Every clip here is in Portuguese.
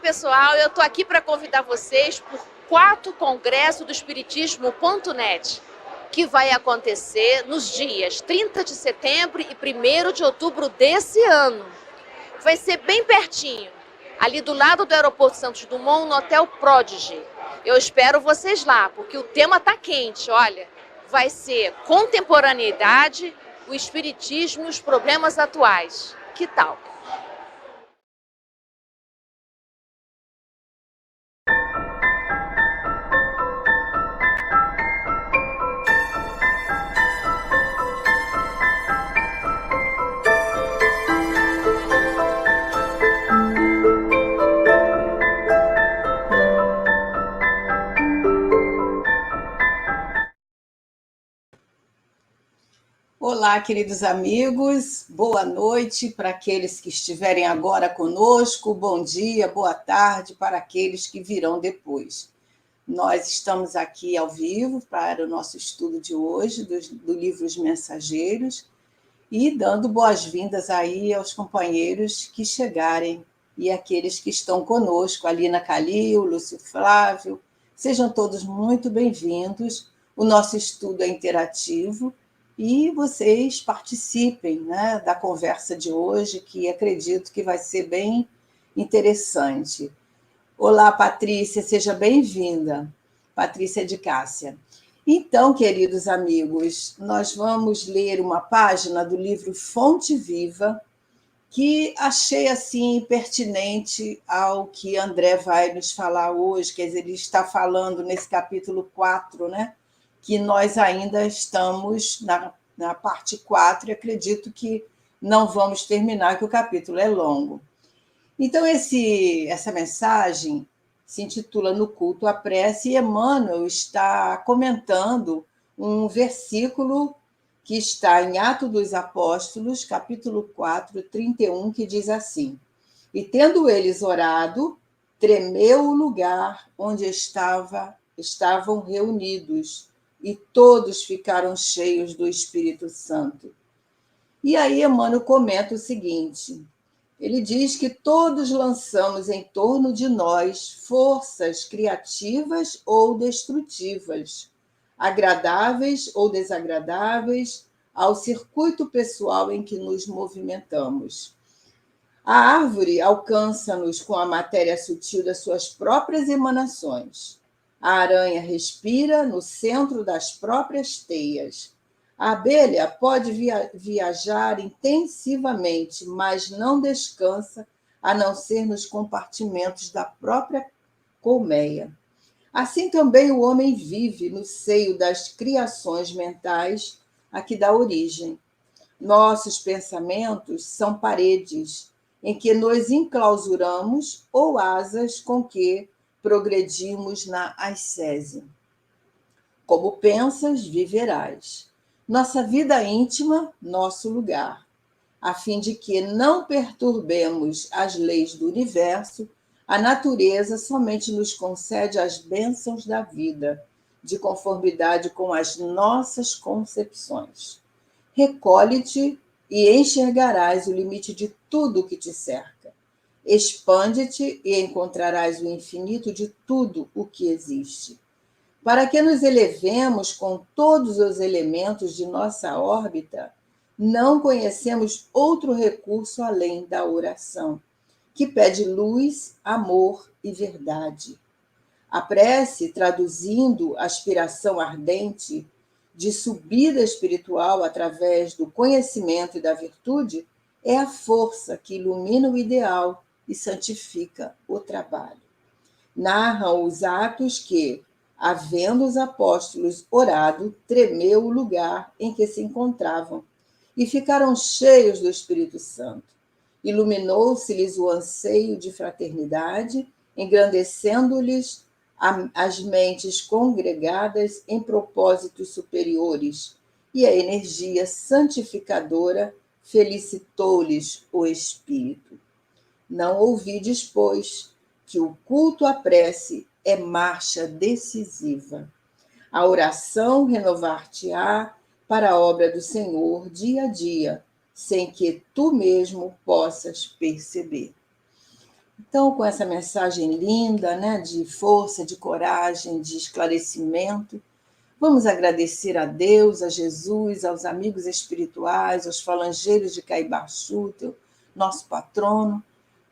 pessoal, eu estou aqui para convidar vocês para o 4º Congresso do Espiritismo.net, que vai acontecer nos dias 30 de setembro e 1º de outubro desse ano. Vai ser bem pertinho, ali do lado do Aeroporto Santos Dumont, no Hotel Prodigy. Eu espero vocês lá, porque o tema está quente, olha. Vai ser contemporaneidade, o espiritismo e os problemas atuais. Que tal? Olá, queridos amigos, boa noite para aqueles que estiverem agora conosco, bom dia, boa tarde para aqueles que virão depois. Nós estamos aqui ao vivo para o nosso estudo de hoje, do livro Os Mensageiros, e dando boas-vindas aí aos companheiros que chegarem e aqueles que estão conosco, a Lina Calil, Lúcio Flávio, sejam todos muito bem-vindos. O nosso estudo é interativo, e vocês participem, né, da conversa de hoje, que acredito que vai ser bem interessante. Olá, Patrícia, seja bem-vinda. Patrícia de Cássia. Então, queridos amigos, nós vamos ler uma página do livro Fonte Viva, que achei assim pertinente ao que André vai nos falar hoje, quer dizer, ele está falando nesse capítulo 4, né? Que nós ainda estamos na parte 4 e acredito que não vamos terminar, que o capítulo é longo. Então, essa mensagem se intitula No Culto à Prece, e Emmanuel está comentando um versículo que está em Atos dos Apóstolos, capítulo 4, 31, que diz assim: E tendo eles orado, tremeu o lugar onde estavam reunidos, e todos ficaram cheios do Espírito Santo. E aí Emmanuel comenta o seguinte: ele diz que todos lançamos em torno de nós forças criativas ou destrutivas, agradáveis ou desagradáveis ao circuito pessoal em que nos movimentamos. A árvore alcança-nos com a matéria sutil das suas próprias emanações. A aranha respira no centro das próprias teias. A abelha pode viajar intensivamente, mas não descansa, a não ser nos compartimentos da própria colmeia. Assim também o homem vive no seio das criações mentais a que dá origem. Nossos pensamentos são paredes em que nos enclausuramos ou asas com que progredimos na ascese. Como pensas, viverás. Nossa vida íntima, nosso lugar, a fim de que não perturbemos as leis do universo, a natureza somente nos concede as bênçãos da vida, de conformidade com as nossas concepções. Recolhe-te e enxergarás o limite de tudo o que te cerca. Expande-te e encontrarás o infinito de tudo o que existe. Para que nos elevemos com todos os elementos de nossa órbita, não conhecemos outro recurso além da oração, que pede luz, amor e verdade. A prece, traduzindo a aspiração ardente de subida espiritual através do conhecimento e da virtude, é a força que ilumina o ideal e santifica o trabalho. Narram os atos que, havendo os apóstolos orado, tremeu o lugar em que se encontravam e ficaram cheios do Espírito Santo. Iluminou-se-lhes o anseio de fraternidade, engrandecendo-lhes as mentes congregadas em propósitos superiores, e a energia santificadora felicitou-lhes o espírito. Não ouvides, pois, que o culto à prece é marcha decisiva. A oração renovar-te-á para a obra do Senhor dia a dia, sem que tu mesmo possas perceber. Então, com essa mensagem linda, né, de força, de coragem, de esclarecimento, vamos agradecer a Deus, a Jesus, aos amigos espirituais, aos falangeiros de Caibachuta, nosso patrono,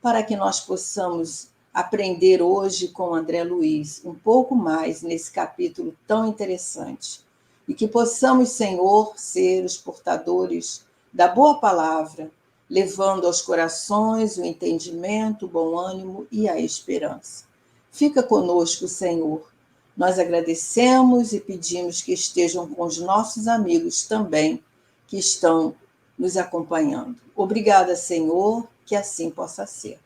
para que nós possamos aprender hoje com André Luiz um pouco mais nesse capítulo tão interessante. E que possamos, Senhor, ser os portadores da boa palavra, levando aos corações o entendimento, o bom ânimo e a esperança. Fica conosco, Senhor. Nós agradecemos e pedimos que estejam com os nossos amigos também, que estão nos acompanhando. Obrigada, Senhor, que assim possa ser.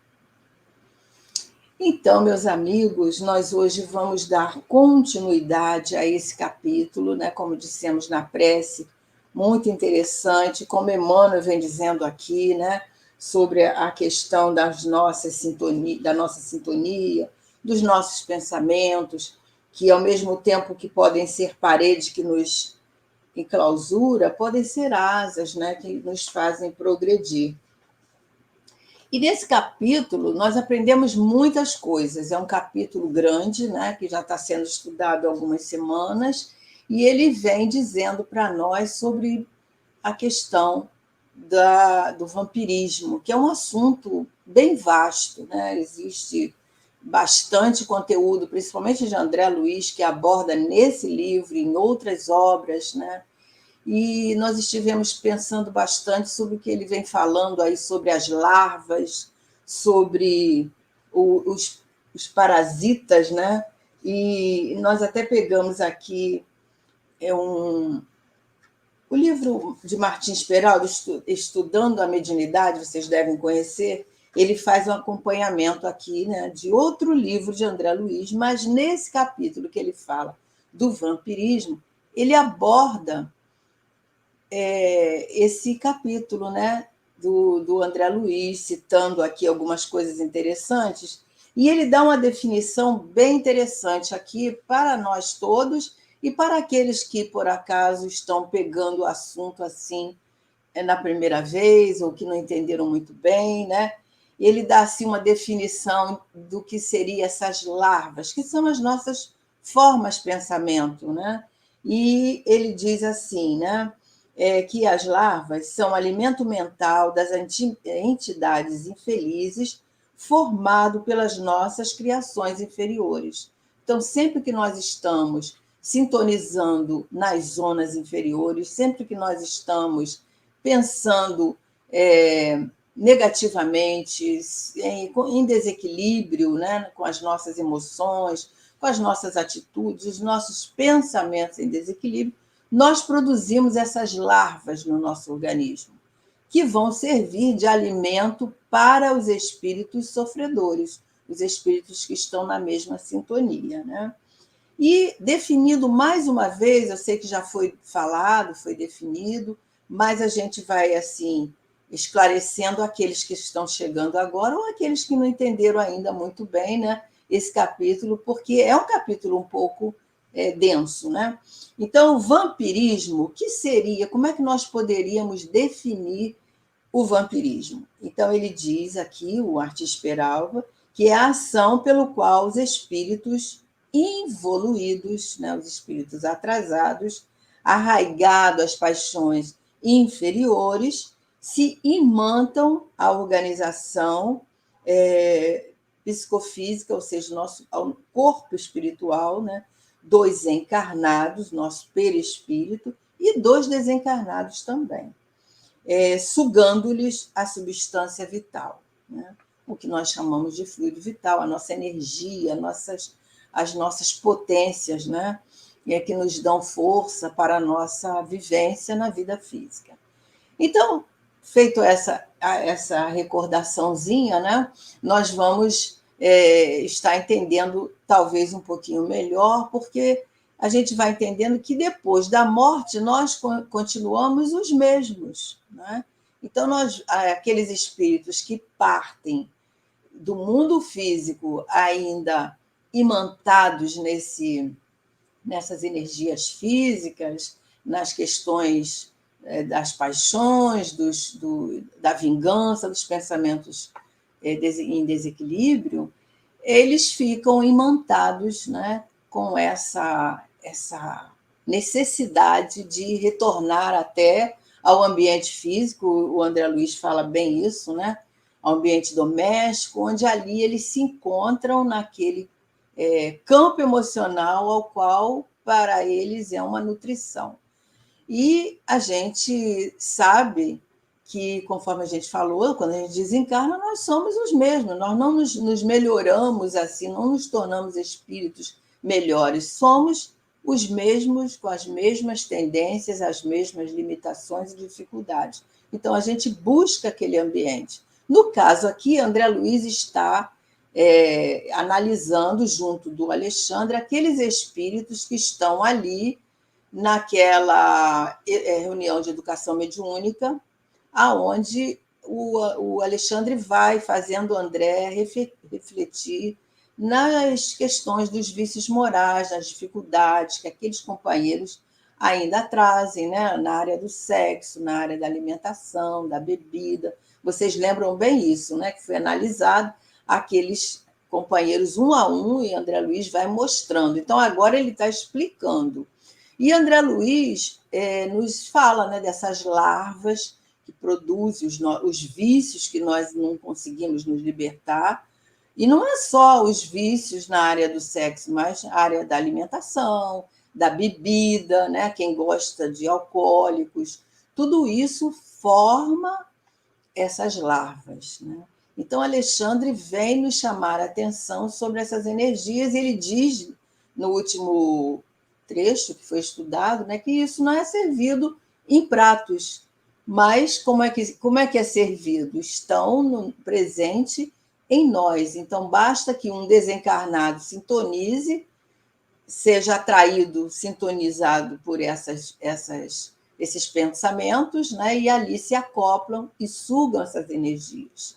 Então, meus amigos, nós hoje vamos dar continuidade a esse capítulo, né? Como dissemos na prece, muito interessante, como Emmanuel vem dizendo aqui, né? Sobre a questão da nossa sintonia, dos nossos pensamentos, que ao mesmo tempo que podem ser paredes que nos enclausura, podem ser asas, né? Que nos fazem progredir. E nesse capítulo nós aprendemos muitas coisas. É um capítulo grande, né, que já está sendo estudado há algumas semanas, e ele vem dizendo para nós sobre a questão do vampirismo, que é um assunto bem vasto, né? Existe bastante conteúdo, principalmente de André Luiz, que aborda nesse livro e em outras obras, né? E nós estivemos pensando bastante sobre o que ele vem falando aí sobre as larvas, sobre os parasitas, né? E nós até pegamos aqui o livro de Martins Peralta, Estudando a Mediunidade, vocês devem conhecer, ele faz um acompanhamento aqui, né, de outro livro de André Luiz, mas nesse capítulo que ele fala do vampirismo, ele aborda esse capítulo, né, do André Luiz, citando aqui algumas coisas interessantes, e ele dá uma definição bem interessante aqui para nós todos e para aqueles que, por acaso, estão pegando o assunto assim na primeira vez ou que não entenderam muito bem, né? Ele dá assim uma definição do que seriam essas larvas, que são as nossas formas de pensamento, né? E ele diz assim, né? Que as larvas são alimento mental das entidades infelizes formado pelas nossas criações inferiores. Então, sempre que nós estamos sintonizando nas zonas inferiores, sempre que nós estamos pensando negativamente, em desequilíbrio, né, com as nossas emoções, com as nossas atitudes, os nossos pensamentos em desequilíbrio, nós produzimos essas larvas no nosso organismo, que vão servir de alimento para os espíritos sofredores, os espíritos que estão na mesma sintonia, né? E definido mais uma vez, eu sei que já foi falado, foi definido, mas a gente vai assim esclarecendo aqueles que estão chegando agora ou aqueles que não entenderam ainda muito bem, né, esse capítulo, porque é um capítulo um pouco denso, né? Então, o vampirismo, o que seria? Como é que nós poderíamos definir o vampirismo? Então, ele diz aqui, o Martins Peralta, que é a ação pelo qual os espíritos involuídos, né, os espíritos atrasados, arraigados às paixões inferiores, se imantam à organização psicofísica, ou seja, ao corpo espiritual, né, dos encarnados, nosso perispírito, e dos desencarnados também, sugando-lhes a substância vital, né, o que nós chamamos de fluido vital, a nossa energia, as nossas potências, né, que nos dão força para a nossa vivência na vida física. Então, feito essa recordaçãozinha, né, nós vamos estar entendendo talvez um pouquinho melhor, porque a gente vai entendendo que depois da morte nós continuamos os mesmos, né? Então, aqueles espíritos que partem do mundo físico ainda imantados nessas energias físicas, nas questões das paixões, da vingança, dos pensamentos em desequilíbrio, eles ficam imantados, né, com essa necessidade de retornar até ao ambiente físico. O André Luiz fala bem isso, né? Ao ambiente doméstico, onde ali eles se encontram naquele campo emocional ao qual, para eles, é uma nutrição. E a gente sabe que, conforme a gente falou, quando a gente desencarna, nós somos os mesmos, nós não nos melhoramos assim, não nos tornamos espíritos melhores, somos os mesmos, com as mesmas tendências, as mesmas limitações e dificuldades. Então, a gente busca aquele ambiente. No caso aqui, André Luiz está analisando, junto do Alexandre, aqueles espíritos que estão ali naquela reunião de educação mediúnica, aonde o Alexandre vai fazendo o André refletir nas questões dos vícios morais, nas dificuldades que aqueles companheiros ainda trazem, né? Na área do sexo, na área da alimentação, da bebida. Vocês lembram bem isso, né? Que foi analisado aqueles companheiros um a um, e André Luiz vai mostrando. Então, agora ele está explicando. E André Luiz nos fala, né, dessas larvas que produzem os vícios que nós não conseguimos nos libertar. E não é só os vícios na área do sexo, mas a área da alimentação, da bebida, né? Quem gosta de alcoólicos, tudo isso forma essas larvas, né? Então, Alexandre vem nos chamar a atenção sobre essas energias, e ele diz, no último trecho que foi estudado, né, que isso não é servido em pratos, mas como é que é servido? Estão no presente em nós. Então, basta que um desencarnado sintonize, seja atraído, sintonizado por esses pensamentos, né, e ali se acoplam e sugam essas energias.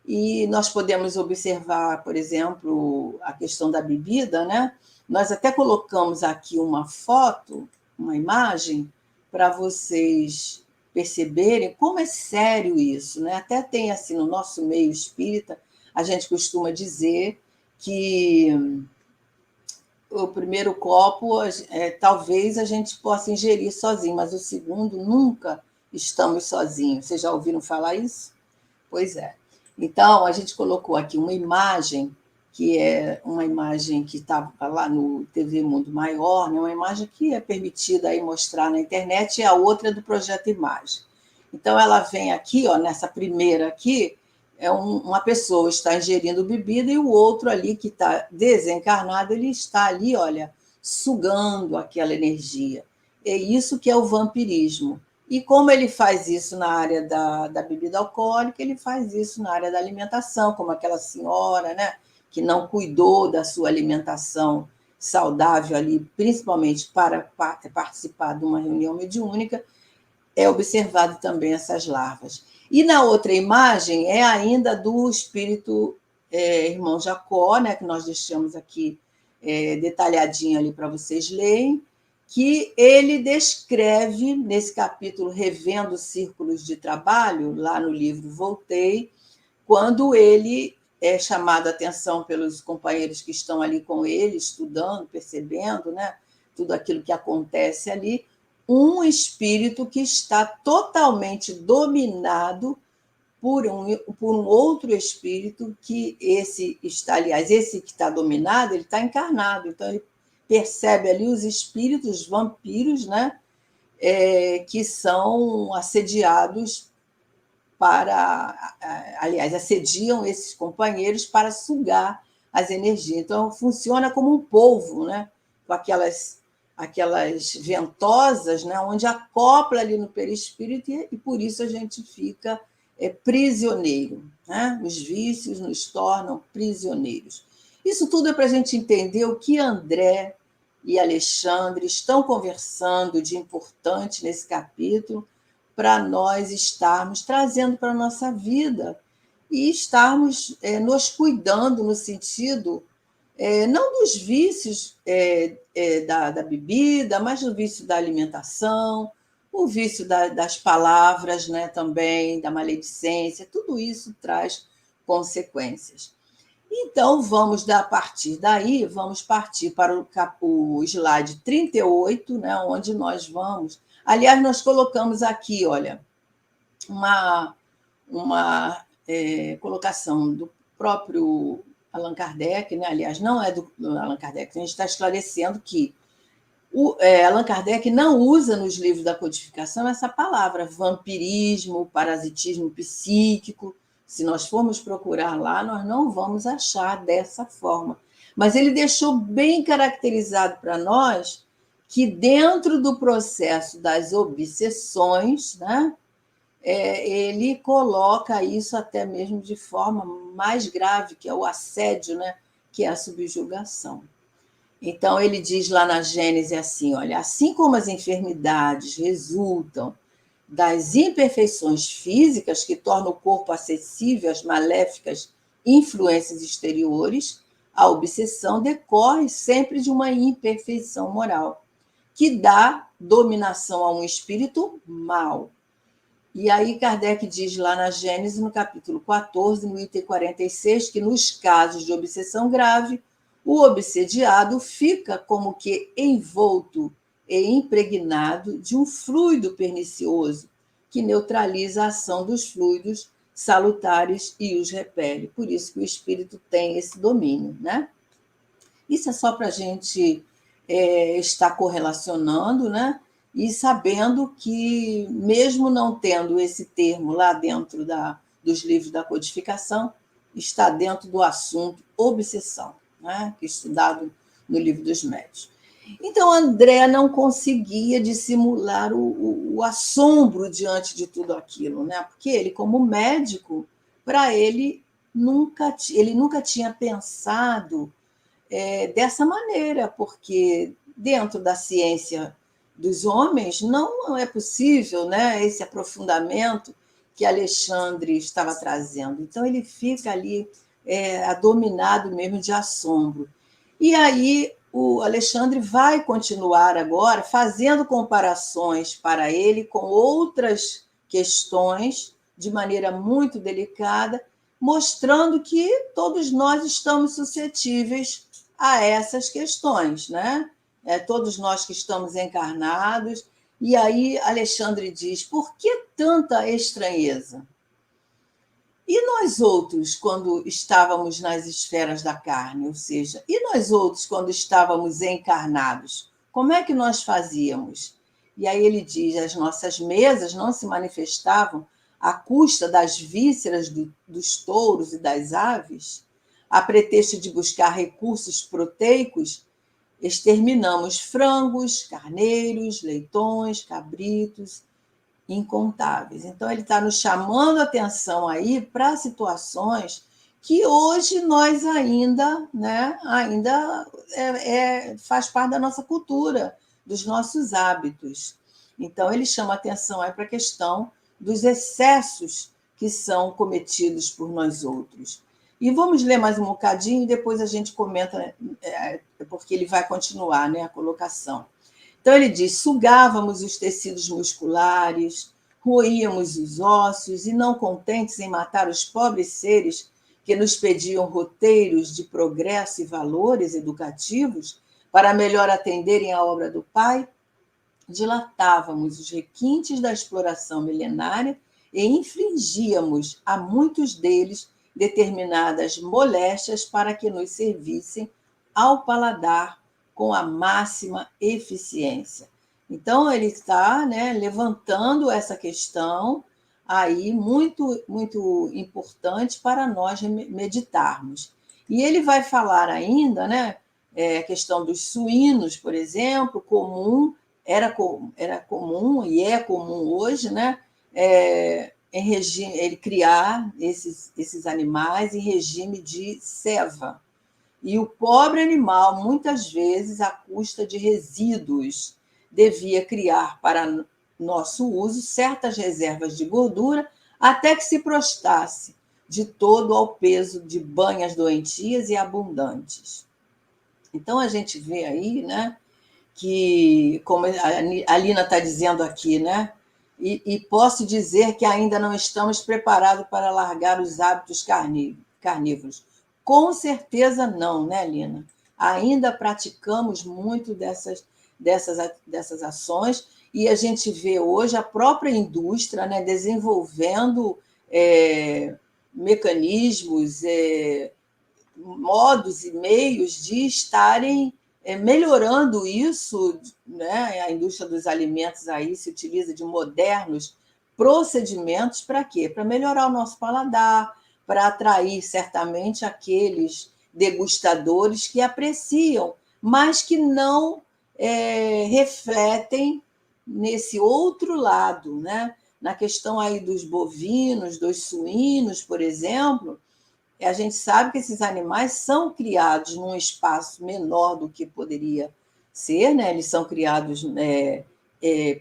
E nós podemos observar, por exemplo, a questão da bebida, né? Nós até colocamos aqui uma foto, uma imagem, para vocês perceberem como é sério isso, né? Até tem assim no nosso meio espírita, a gente costuma dizer que o primeiro copo talvez a gente possa ingerir sozinho, mas o segundo nunca estamos sozinhos. Vocês já ouviram falar isso? Pois é. Então, a gente colocou aqui uma imagem, que é uma imagem que estava lá no TV Mundo Maior, né? Uma imagem que é permitida aí mostrar na internet, e a outra é do Projeto Imagem. Então, ela vem aqui, ó, nessa primeira aqui, uma pessoa está ingerindo bebida, e o outro ali, que está desencarnado, ele está ali, olha, sugando aquela energia. É isso que é o vampirismo. E como ele faz isso na área da bebida alcoólica, ele faz isso na área da alimentação, como aquela senhora, né, que não cuidou da sua alimentação saudável ali, principalmente para participar de uma reunião mediúnica, é observado também essas larvas. E na outra imagem é ainda do espírito irmão Jacó, né, que nós deixamos aqui detalhadinho ali para vocês lerem, que ele descreve, nesse capítulo Revendo Círculos de Trabalho, lá no livro Voltei, quando ele é chamado a atenção pelos companheiros que estão ali com ele, estudando, percebendo, né, tudo aquilo que acontece ali, um espírito que está totalmente dominado por um outro espírito, que esse que está dominado, ele está encarnado, então ele percebe ali os espíritos vampiros, né, que são assediados assediam esses companheiros para sugar as energias. Então, funciona como um polvo, né, com aquelas ventosas, né, onde acopla ali no perispírito, e por isso a gente fica prisioneiro, né? Os vícios nos tornam prisioneiros. Isso tudo é para a gente entender o que André e Alexandre estão conversando de importante nesse capítulo, para nós estarmos trazendo para a nossa vida e estarmos nos cuidando no sentido não dos vícios da bebida, mas do vício da alimentação, o vício das palavras, né, também, da maledicência. Tudo isso traz consequências. Então, a partir daí, vamos partir para o slide 38, né, onde nós vamos... Aliás, nós colocamos aqui, olha, uma colocação do próprio Allan Kardec, né? Aliás, não é do Allan Kardec, a gente está esclarecendo que Allan Kardec não usa nos livros da codificação essa palavra vampirismo, parasitismo psíquico. Se nós formos procurar lá, nós não vamos achar dessa forma. Mas ele deixou bem caracterizado para nós que dentro do processo das obsessões, né, ele coloca isso até mesmo de forma mais grave, que é o assédio, né, que é a subjugação. Então, ele diz lá na Gênesis assim, olha, assim como as enfermidades resultam das imperfeições físicas que tornam o corpo acessível às maléficas influências exteriores, a obsessão decorre sempre de uma imperfeição moral, que dá dominação a um espírito mau. E aí Kardec diz lá na Gênesis, no capítulo 14, no item 46, que nos casos de obsessão grave, o obsediado fica como que envolto e impregnado de um fluido pernicioso que neutraliza a ação dos fluidos salutares e os repele. Por isso que o espírito tem esse domínio, né? Isso é só para a gente estar correlacionando, né? E sabendo que, mesmo não tendo esse termo lá dentro dos livros da codificação, está dentro do assunto obsessão, né? Que é estudado no livro dos médiuns. Então, André não conseguia dissimular o assombro diante de tudo aquilo, né? Porque ele, como médico, para ele nunca tinha pensado dessa maneira, porque dentro da ciência dos homens não é possível, né, esse aprofundamento que Alexandre estava trazendo. Então, ele fica ali dominado mesmo de assombro. E aí o Alexandre vai continuar agora fazendo comparações para ele com outras questões de maneira muito delicada, mostrando que todos nós estamos suscetíveis a essas questões, né? Todos nós que estamos encarnados. E aí Alexandre diz, por que tanta estranheza? E nós outros, quando estávamos nas esferas da carne, ou seja, e nós outros, quando estávamos encarnados, como é que nós fazíamos? E aí ele diz, as nossas mesas não se manifestavam à custa das vísceras dos touros e das aves? A pretexto de buscar recursos proteicos, exterminamos frangos, carneiros, leitões, cabritos, incontáveis. Então, ele está nos chamando a atenção aí para situações que hoje nós ainda faz parte da nossa cultura, dos nossos hábitos. Então, ele chama a atenção aí para a questão dos excessos que são cometidos por nós outros. E vamos ler mais um bocadinho e depois a gente comenta, porque ele vai continuar, né, a colocação. Então, ele diz, sugávamos os tecidos musculares, roíamos os ossos e, não contentes em matar os pobres seres que nos pediam roteiros de progresso e valores educativos para melhor atenderem à obra do Pai, dilatávamos os requintes da exploração milenária e infligíamos a muitos deles determinadas moléstias para que nos servissem ao paladar com a máxima eficiência. Então, ele está, né, levantando essa questão aí muito, muito importante para nós meditarmos. E ele vai falar ainda, né, a questão dos suínos, por exemplo, era comum e é comum hoje, né, em regime, ele criar esses animais em regime de ceva. E o pobre animal, muitas vezes, à custa de resíduos, devia criar para nosso uso certas reservas de gordura até que se prostrasse de todo ao peso de banhas doentias e abundantes. Então, a gente vê aí, né, que, como a Alina está dizendo aqui, né, e posso dizer que ainda não estamos preparados para largar os hábitos carnívoros. Com certeza não, né, Lina? Ainda praticamos muito dessas ações, e a gente vê hoje a própria indústria, né, desenvolvendo mecanismos, modos e meios de estarem melhorando isso, né? A indústria dos alimentos aí se utiliza de modernos procedimentos para quê? Para melhorar o nosso paladar, para atrair certamente aqueles degustadores que apreciam, mas que não refletem nesse outro lado, né? Na questão aí dos bovinos, dos suínos, por exemplo, a gente sabe que esses animais são criados num espaço menor do que poderia ser, né? Eles são criados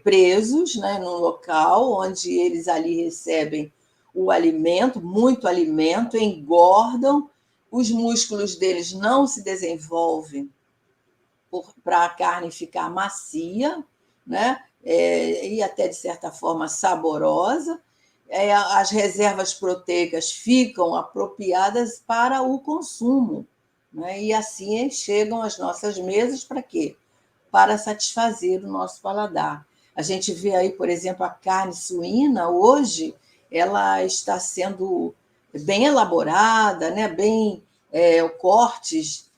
presos, né? Num local onde eles ali recebem o alimento, muito alimento, engordam, os músculos deles não se desenvolvem para a carne ficar macia, né? E até, de certa forma, saborosa. As reservas proteicas ficam apropriadas para o consumo, né? E assim chegam às nossas mesas para quê? Para satisfazer o nosso paladar. A gente vê aí, por exemplo, a carne suína, hoje, ela está sendo bem elaborada, né? Bem cortes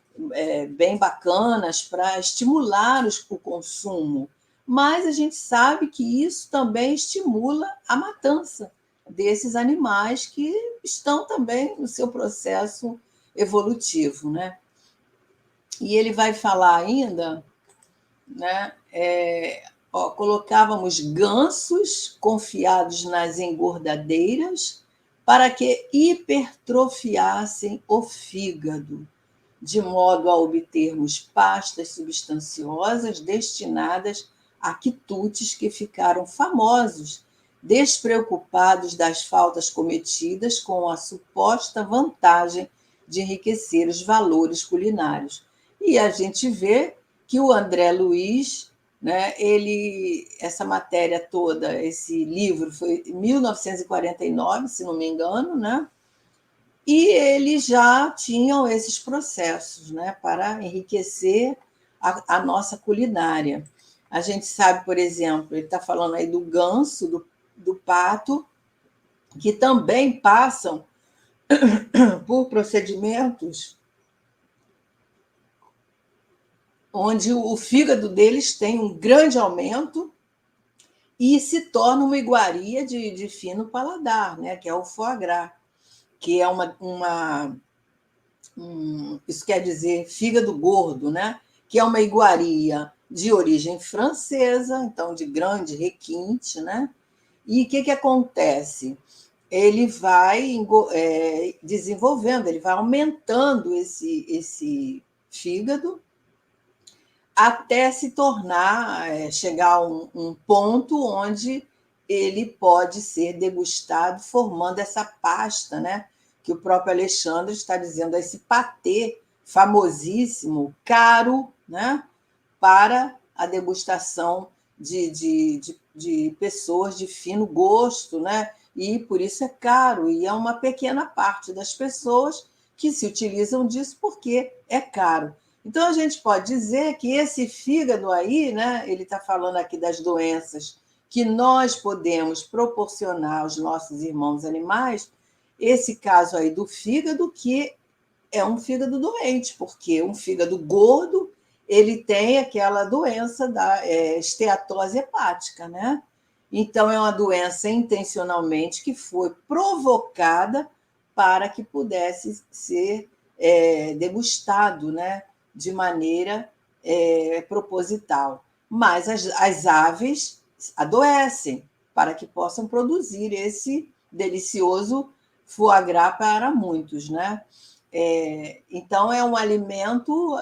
bem bacanas para estimular o consumo. Mas a gente sabe que isso também estimula a matança desses animais que estão também no seu processo evolutivo, né? E ele vai falar ainda, né? Colocávamos gansos confiados nas engordadeiras para que hipertrofiassem o fígado, de modo a obtermos pastas substanciosas destinadas a quitutes que ficaram famosos, despreocupados das faltas cometidas com a suposta vantagem de enriquecer os valores culinários. E a gente vê que o André Luiz, né, essa matéria toda, esse livro foi em 1949, se não me engano, né? E eles já tinham esses processos, né, para enriquecer a nossa culinária. A gente sabe, por exemplo, ele está falando aí do ganso, do pato, que também passam por procedimentos onde o fígado deles tem um grande aumento e se torna uma iguaria de fino paladar, né, que é o foie gras, que é isso quer dizer fígado gordo, né? Que é uma iguaria de origem francesa, então de grande requinte, né? E o que acontece? Ele vai desenvolvendo, ele vai aumentando esse fígado até se tornar, chegar a um ponto onde ele pode ser degustado, formando essa pasta, né? Que o próprio Alexandre está dizendo, esse patê famosíssimo, caro, né? Para a degustação de pessoas de fino gosto, né? E por isso é caro, e é uma pequena parte das pessoas que se utilizam disso porque é caro. Então, a gente pode dizer que esse fígado aí, né, ele está falando aqui das doenças que nós podemos proporcionar aos nossos irmãos animais, esse caso aí do fígado, que é um fígado doente, porque um fígado gordo, ele tem aquela doença da esteatose hepática, né? Então, é uma doença intencionalmente que foi provocada para que pudesse ser degustado, né? De maneira proposital. Mas as aves adoecem para que possam produzir esse delicioso foie gras para muitos, né? Então, é um alimento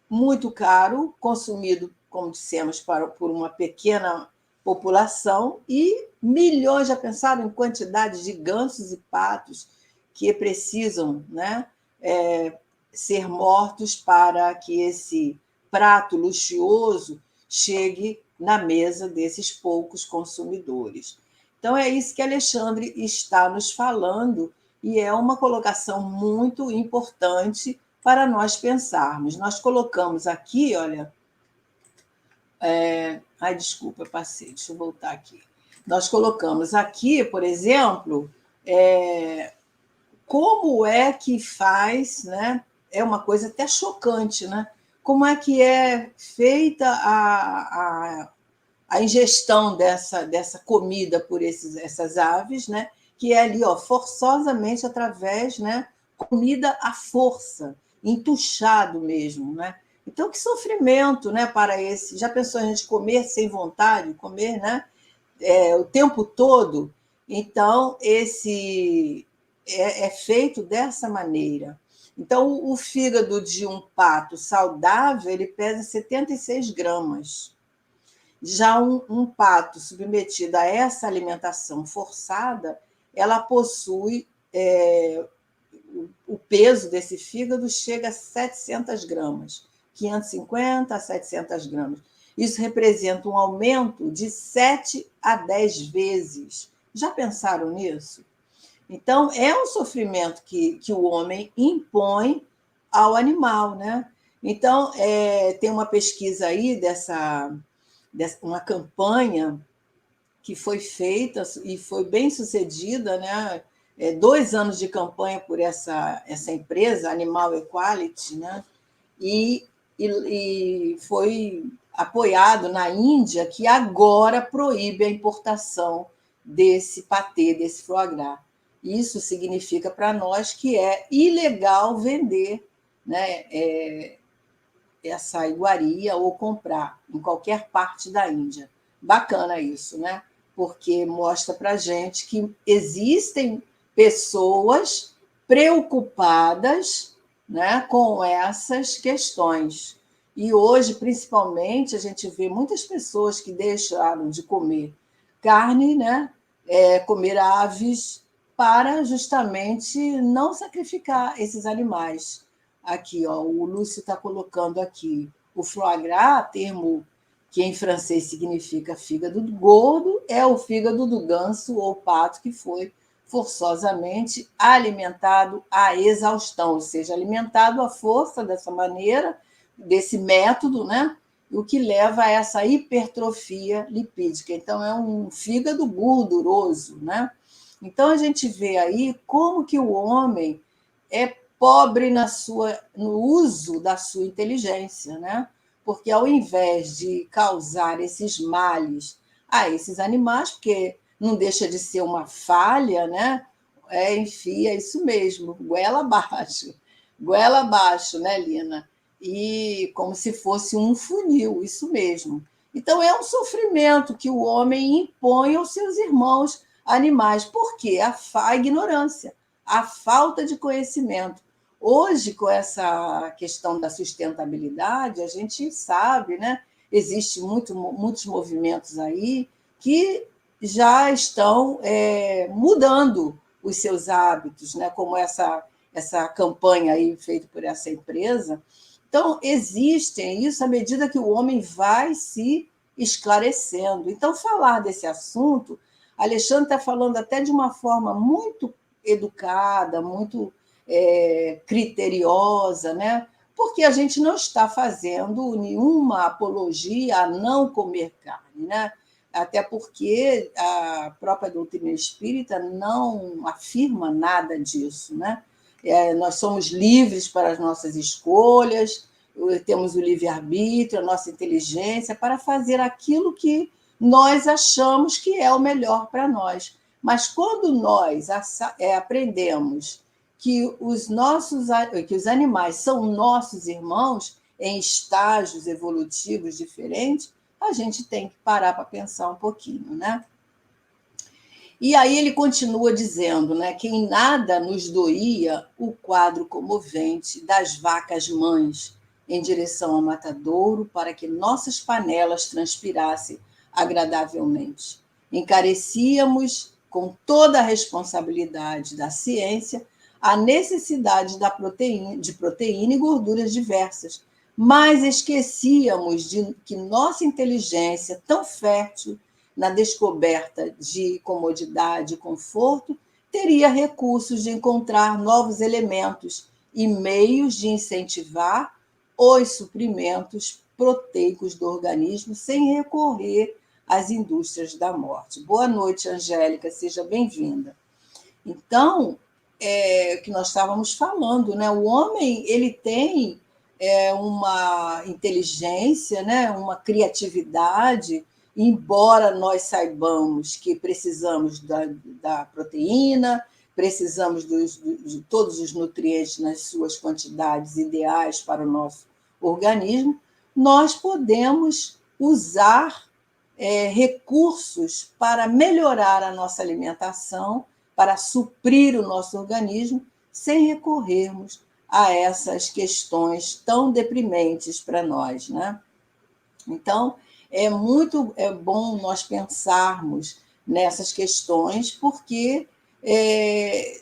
muito caro, consumido, como dissemos, por uma pequena população, e milhões, já pensaram em quantidade de gansos e patos que precisam, né, ser mortos para que esse prato luxuoso chegue na mesa desses poucos consumidores. Então, é isso que Alexandre está nos falando, e é uma colocação muito importante para nós pensarmos. Nós colocamos aqui, olha... Ai, desculpa, passei, deixa eu voltar aqui. Nós colocamos aqui, por exemplo, como é que faz, né? É uma coisa até chocante, né? Como é que é feita a ingestão dessa comida por essas aves, né? Que é ali, ó, forçosamente através, né? Comida à força, entuchado mesmo, né? Então, que sofrimento, né, para esse... Já pensou a gente comer sem vontade, comer, né, o tempo todo? Então, esse é feito dessa maneira. Então, o fígado de um pato saudável, ele pesa 76 gramas. Já um pato submetido a essa alimentação forçada, ela possui... o peso desse fígado chega a 700 gramas, 550 a 700 gramas. Isso representa um aumento de 7 a 10 vezes. Já pensaram nisso? Então, é um sofrimento que o homem impõe ao animal, né? Então, tem uma pesquisa aí uma campanha que foi feita e foi bem sucedida, né? 2 anos de campanha por essa empresa, Animal Equality, né? E foi apoiado na Índia, que agora proíbe a importação desse patê, desse foie gras. Isso significa para nós que é ilegal vender, né, essa iguaria ou comprar em qualquer parte da Índia. Bacana isso, né? Porque mostra para a gente que existem pessoas preocupadas, né, com essas questões. E hoje, principalmente, a gente vê muitas pessoas que deixaram de comer carne, né, comer aves, para justamente não sacrificar esses animais. Aqui, ó, o Lúcio está colocando aqui o foie gras, termo que em francês significa fígado gordo, é o fígado do ganso ou pato que foi forçosamente alimentado à exaustão, ou seja, alimentado à força dessa maneira, desse método, né? O que leva a essa hipertrofia lipídica. Então, é um fígado gorduroso, né? Então, a gente vê aí como que o homem é pobre no uso da sua inteligência, né? Porque, ao invés de causar esses males a esses animais, porque não deixa de ser uma falha, né? Enfim, é isso mesmo, goela abaixo, né, Lina? E como se fosse um funil, isso mesmo. Então, é um sofrimento que o homem impõe aos seus irmãos animais. Por quê? A ignorância, a falta de conhecimento. Hoje, com essa questão da sustentabilidade, a gente sabe, né? Existem muitos movimentos aí que já estão mudando os seus hábitos, né? Como essa campanha aí feita por essa empresa. Então, existem isso à medida que o homem vai se esclarecendo. Então, falar desse assunto, Alexandre está falando até de uma forma muito educada, muito criteriosa, né? Porque a gente não está fazendo nenhuma apologia a não comer carne, né? Até porque a própria doutrina espírita não afirma nada disso, né? Nós somos livres para as nossas escolhas, temos o livre-arbítrio, a nossa inteligência para fazer aquilo que nós achamos que é o melhor para nós. Mas quando nós aprendemos que os animais são nossos irmãos em estágios evolutivos diferentes, a gente tem que parar para pensar um pouquinho, né? E aí ele continua dizendo, né, que em nada nos doía o quadro comovente das vacas mães em direção ao matadouro para que nossas panelas transpirassem agradavelmente. Encarecíamos com toda a responsabilidade da ciência a necessidade de proteína e gorduras diversas, mas esquecíamos de que nossa inteligência tão fértil na descoberta de comodidade e conforto, teria recursos de encontrar novos elementos e meios de incentivar os suprimentos proteicos do organismo sem recorrer às indústrias da morte. Boa noite, Angélica, seja bem-vinda. Então, o que nós estávamos falando, né? O homem ele tem uma inteligência, né? Uma criatividade, embora nós saibamos que precisamos da proteína, precisamos de todos os nutrientes nas suas quantidades ideais para o nosso organismo, nós podemos usar recursos para melhorar a nossa alimentação, para suprir o nosso organismo, sem recorrermos a essas questões tão deprimentes para nós, né? Então, é muito bom nós pensarmos nessas questões, porque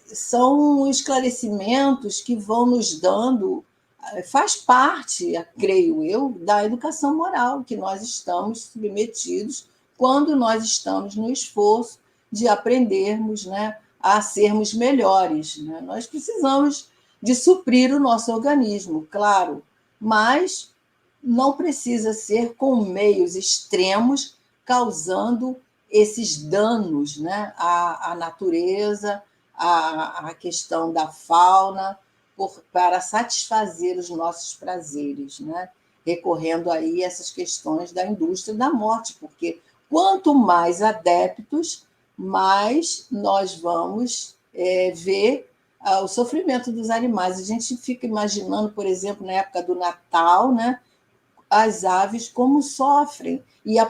são esclarecimentos que vão nos dando, faz parte, creio eu, da educação moral que nós estamos submetidos quando nós estamos no esforço de aprendermos, né, a sermos melhores, né? Nós precisamos de suprir o nosso organismo, claro, mas não precisa ser com meios extremos, causando esses danos, né, à natureza, à questão da fauna, para satisfazer os nossos prazeres, né? Recorrendo aí a essas questões da indústria da morte, porque quanto mais adeptos, mais nós vamos ver o sofrimento dos animais. A gente fica imaginando, por exemplo, na época do Natal, né, as aves como sofrem, e a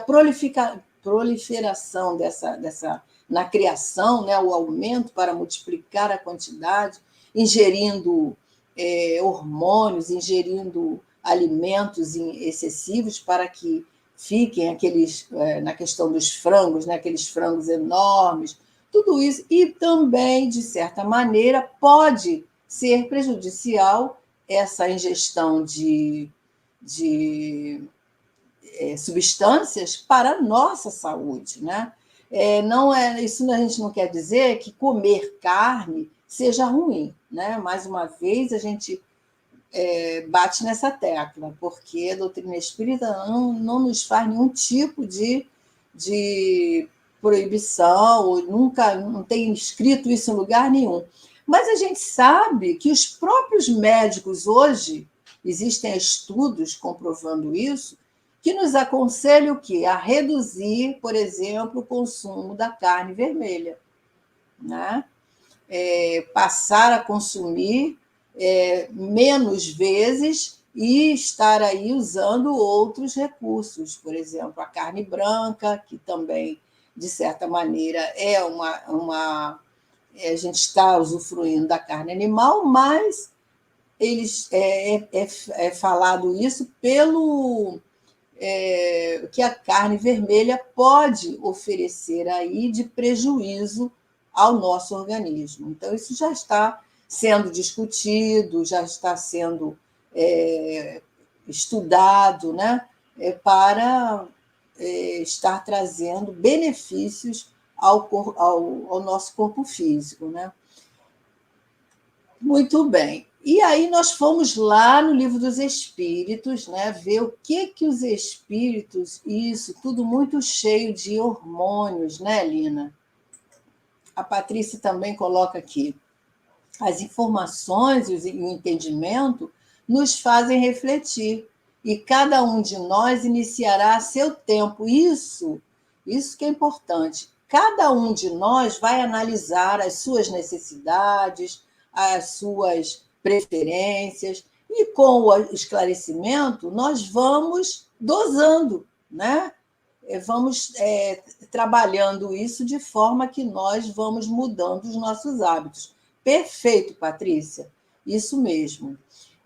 proliferação dessa na criação, né, o aumento para multiplicar a quantidade, ingerindo hormônios, ingerindo alimentos excessivos para que fiquem aqueles, na questão dos frangos, né, aqueles frangos enormes, tudo isso, e também, de certa maneira, pode ser prejudicial essa ingestão de substâncias para a nossa saúde, né? Isso a gente não quer dizer que comer carne seja ruim, né? Mais uma vez, a gente bate nessa tecla, porque a doutrina espírita não nos faz nenhum tipo de proibição, ou nunca não tem escrito isso em lugar nenhum. Mas a gente sabe que os próprios médicos hoje, existem estudos comprovando isso, que nos aconselham o quê? A reduzir, por exemplo, o consumo da carne vermelha, né? Passar a consumir menos vezes e estar aí usando outros recursos, por exemplo, a carne branca, que também, de certa maneira, a gente está usufruindo da carne animal, mas eles falado isso pelo que a carne vermelha pode oferecer aí de prejuízo ao nosso organismo. Então, isso já está sendo discutido, já está sendo estudado, né, para estar trazendo benefícios ao nosso corpo físico, né? Muito bem. E aí nós fomos lá no Livro dos Espíritos, né, ver o que os espíritos, isso, tudo muito cheio de hormônios, né, Lina? A Patrícia também coloca aqui. As informações e o entendimento nos fazem refletir, e cada um de nós iniciará a seu tempo. Isso que é importante. Cada um de nós vai analisar as suas necessidades, as suas preferências, e com o esclarecimento nós vamos dosando, né? Vamos trabalhando isso de forma que nós vamos mudando os nossos hábitos. Perfeito, Patrícia, isso mesmo.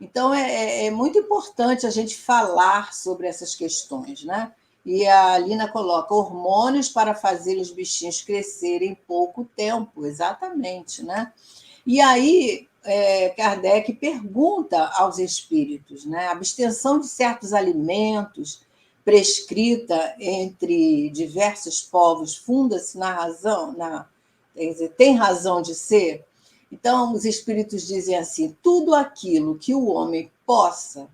Então, é muito importante a gente falar sobre essas questões, né? E a Lina coloca hormônios para fazer os bichinhos crescerem em pouco tempo, exatamente, né? E aí, Kardec pergunta aos espíritos, né? A abstenção de certos alimentos prescrita entre diversos povos, funda-se na razão, quer dizer, tem razão de ser. Então, os espíritos dizem assim: tudo aquilo que o homem possa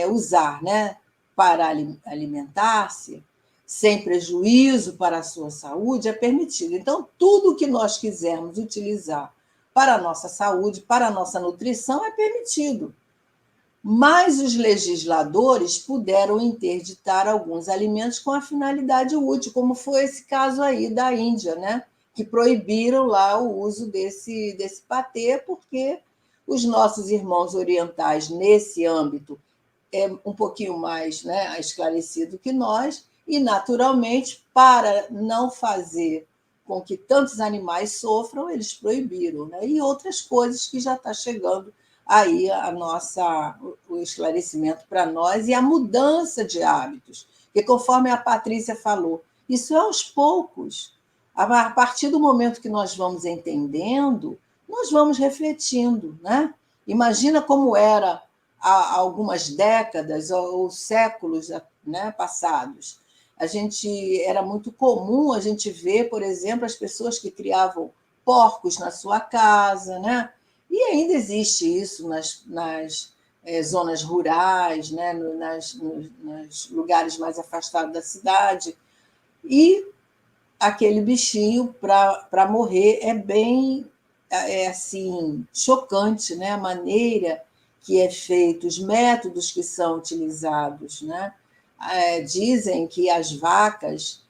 usar, né, para alimentar-se, sem prejuízo para a sua saúde, é permitido. Então, tudo que nós quisermos utilizar para a nossa saúde, para a nossa nutrição, é permitido. Mas os legisladores puderam interditar alguns alimentos com a finalidade útil, como foi esse caso aí da Índia, né? Que proibiram lá o uso desse patê, porque os nossos irmãos orientais, nesse âmbito, é um pouquinho mais, né, esclarecido que nós, e, naturalmente, para não fazer com que tantos animais sofram, eles proibiram, né? E outras coisas que já está chegando aí o esclarecimento para nós e a mudança de hábitos. Porque, conforme a Patrícia falou, isso é aos poucos. A partir do momento que nós vamos entendendo, nós vamos refletindo, né? Imagina como era há algumas décadas ou séculos, né, passados. Era muito comum a gente ver, por exemplo, as pessoas que criavam porcos na sua casa, né? E ainda existe isso nas zonas rurais, né? Nos lugares mais afastados da cidade. E aquele bichinho, para morrer, é bem assim, chocante, né? A maneira que é feito, os métodos que são utilizados, né? Dizem que as vacas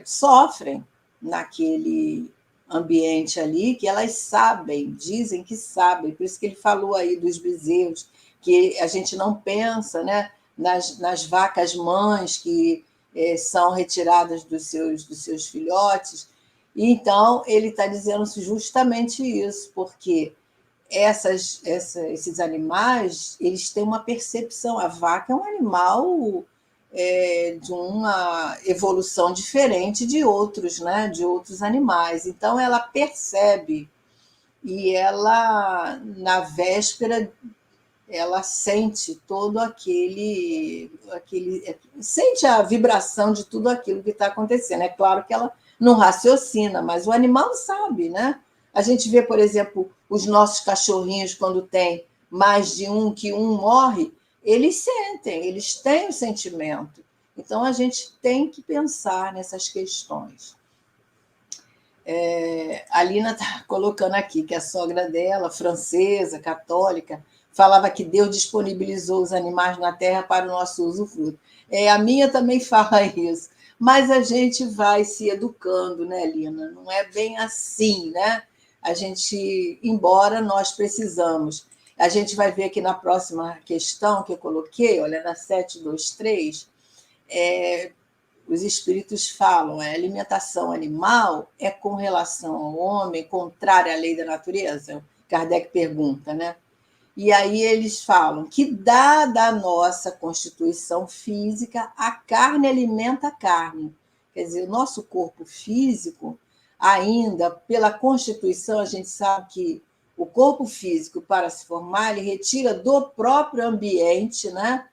sofrem naquele ambiente ali, que elas sabem, dizem que sabem, por isso que ele falou aí dos bezerros, que a gente não pensa, né, nas vacas mães que são retiradas dos seus filhotes. E então ele está dizendo justamente isso, porque esses animais, eles têm uma percepção. A vaca é um animal de uma evolução diferente de outros, né? De outros animais. Então, ela percebe e ela, na véspera, ela sente todo sente a vibração de tudo aquilo que está acontecendo. É claro que ela não raciocina, mas o animal sabe, né? A gente vê, por exemplo, os nossos cachorrinhos, quando tem mais de um, que um morre, eles sentem, eles têm o sentimento. Então, a gente tem que pensar nessas questões. A Lina está colocando aqui que a sogra dela, francesa, católica, falava que Deus disponibilizou os animais na terra para o nosso usufruto. A minha também fala isso. Mas a gente vai se educando, né, Lina? Não é bem assim, né? A gente, embora nós precisamos. A gente vai ver aqui na próxima questão que eu coloquei, olha, na 723, os espíritos falam, a alimentação animal é com relação ao homem, contrária à lei da natureza? Kardec pergunta, né? E aí eles falam que, dada a nossa constituição física, a carne alimenta a carne. Quer dizer, o nosso corpo físico, ainda pela constituição, a gente sabe que o corpo físico, para se formar, ele retira do próprio ambiente, né,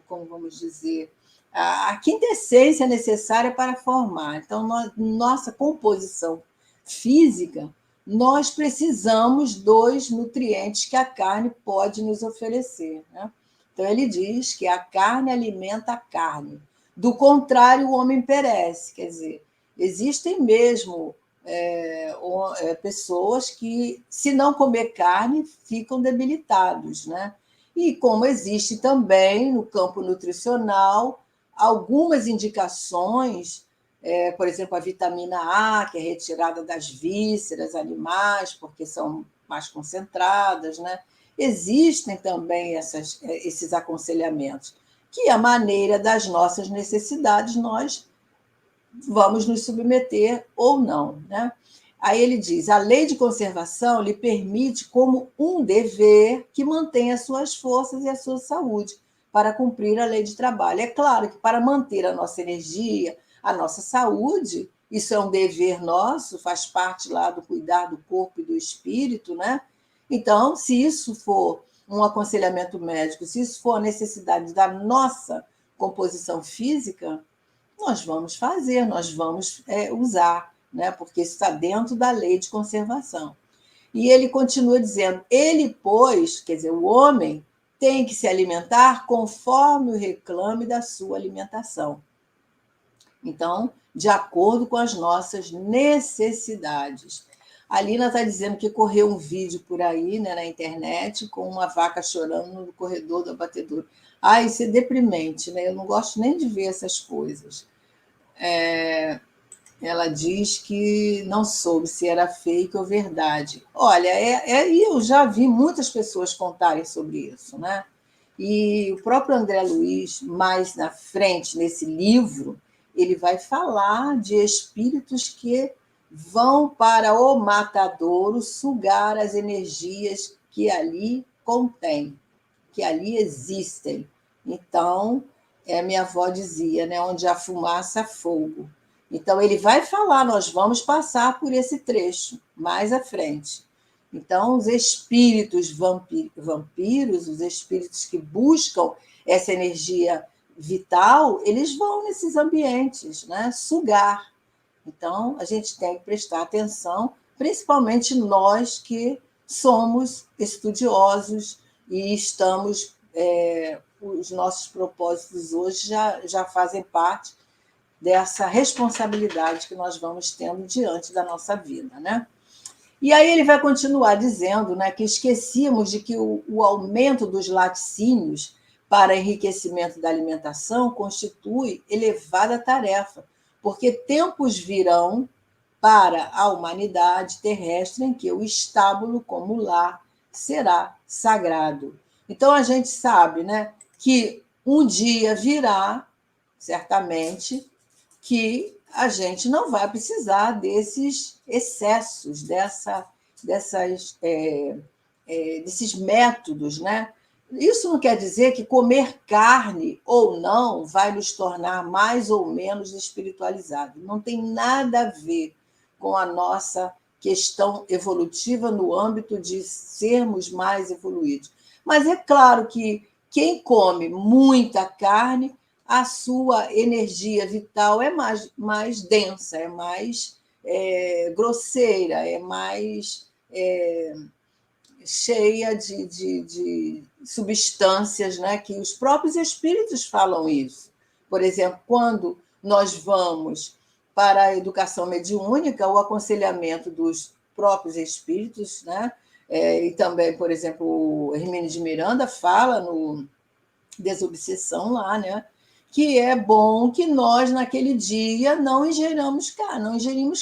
como vamos dizer, a quintessência necessária para formar. Então, nossa composição física, nós precisamos dos nutrientes que a carne pode nos oferecer, né? Então, ele diz que a carne alimenta a carne. Do contrário, o homem perece. Quer dizer, existem mesmo pessoas que, se não comer carne, ficam debilitados, né? E como existe também no campo nutricional algumas indicações, por exemplo, a vitamina A, que é retirada das vísceras animais, porque são mais concentradas, né? Existem também esses aconselhamentos, que, a maneira das nossas necessidades, nós vamos nos submeter ou não, né? Aí ele diz: a lei de conservação lhe permite, como um dever, que mantenha as suas forças e a sua saúde para cumprir a lei de trabalho. É claro que, para manter a nossa energia, a nossa saúde, isso é um dever nosso, faz parte lá do cuidar do corpo e do espírito, né? Então, se isso for um aconselhamento médico, se isso for a necessidade da nossa composição física, nós vamos fazer, nós vamos usar, né? Porque isso está dentro da lei de conservação. E ele continua dizendo, ele, pois, quer dizer, o homem, tem que se alimentar conforme o reclame da sua alimentação. Então, de acordo com as nossas necessidades. A Lina está dizendo que correu um vídeo por aí, né, na internet, com uma vaca chorando no corredor do abatedouro. Ah, isso é deprimente, né? Eu não gosto nem de ver essas coisas. Ela diz que não soube se era fake ou verdade. Olha, eu já vi muitas pessoas contarem sobre isso, né? E o próprio André Luiz, mais na frente, nesse livro, ele vai falar de espíritos que vão para o matadouro sugar as energias que ali contém, que ali existem. Então, minha avó dizia, né, onde há fumaça, há fogo. Então, ele vai falar, nós vamos passar por esse trecho mais à frente. Então, os espíritos vampiros, os espíritos que buscam essa energia vital, eles vão nesses ambientes, né, sugar. Então, a gente tem que prestar atenção, principalmente nós que somos estudiosos e estamos... os nossos propósitos hoje já fazem parte dessa responsabilidade que nós vamos tendo diante da nossa vida, né? E aí ele vai continuar dizendo, né, que esquecíamos de que o aumento dos laticínios para enriquecimento da alimentação constitui elevada tarefa, porque tempos virão para a humanidade terrestre em que o estábulo como lar será sagrado. Então, a gente sabe, né, que um dia virá, certamente, que a gente não vai precisar desses excessos, desses métodos, né? Isso não quer dizer que comer carne ou não vai nos tornar mais ou menos espiritualizados. Não tem nada a ver com a nossa questão evolutiva no âmbito de sermos mais evoluídos. Mas é claro que quem come muita carne, a sua energia vital é mais densa, é mais grosseira, é mais cheia de substâncias, né? Que os próprios espíritos falam isso. Por exemplo, quando nós vamos para a educação mediúnica, o aconselhamento dos próprios espíritos, né? E também, por exemplo, o Hermínio de Miranda fala no Desobsessão lá, né? Que é bom que nós, naquele dia, não ingerimos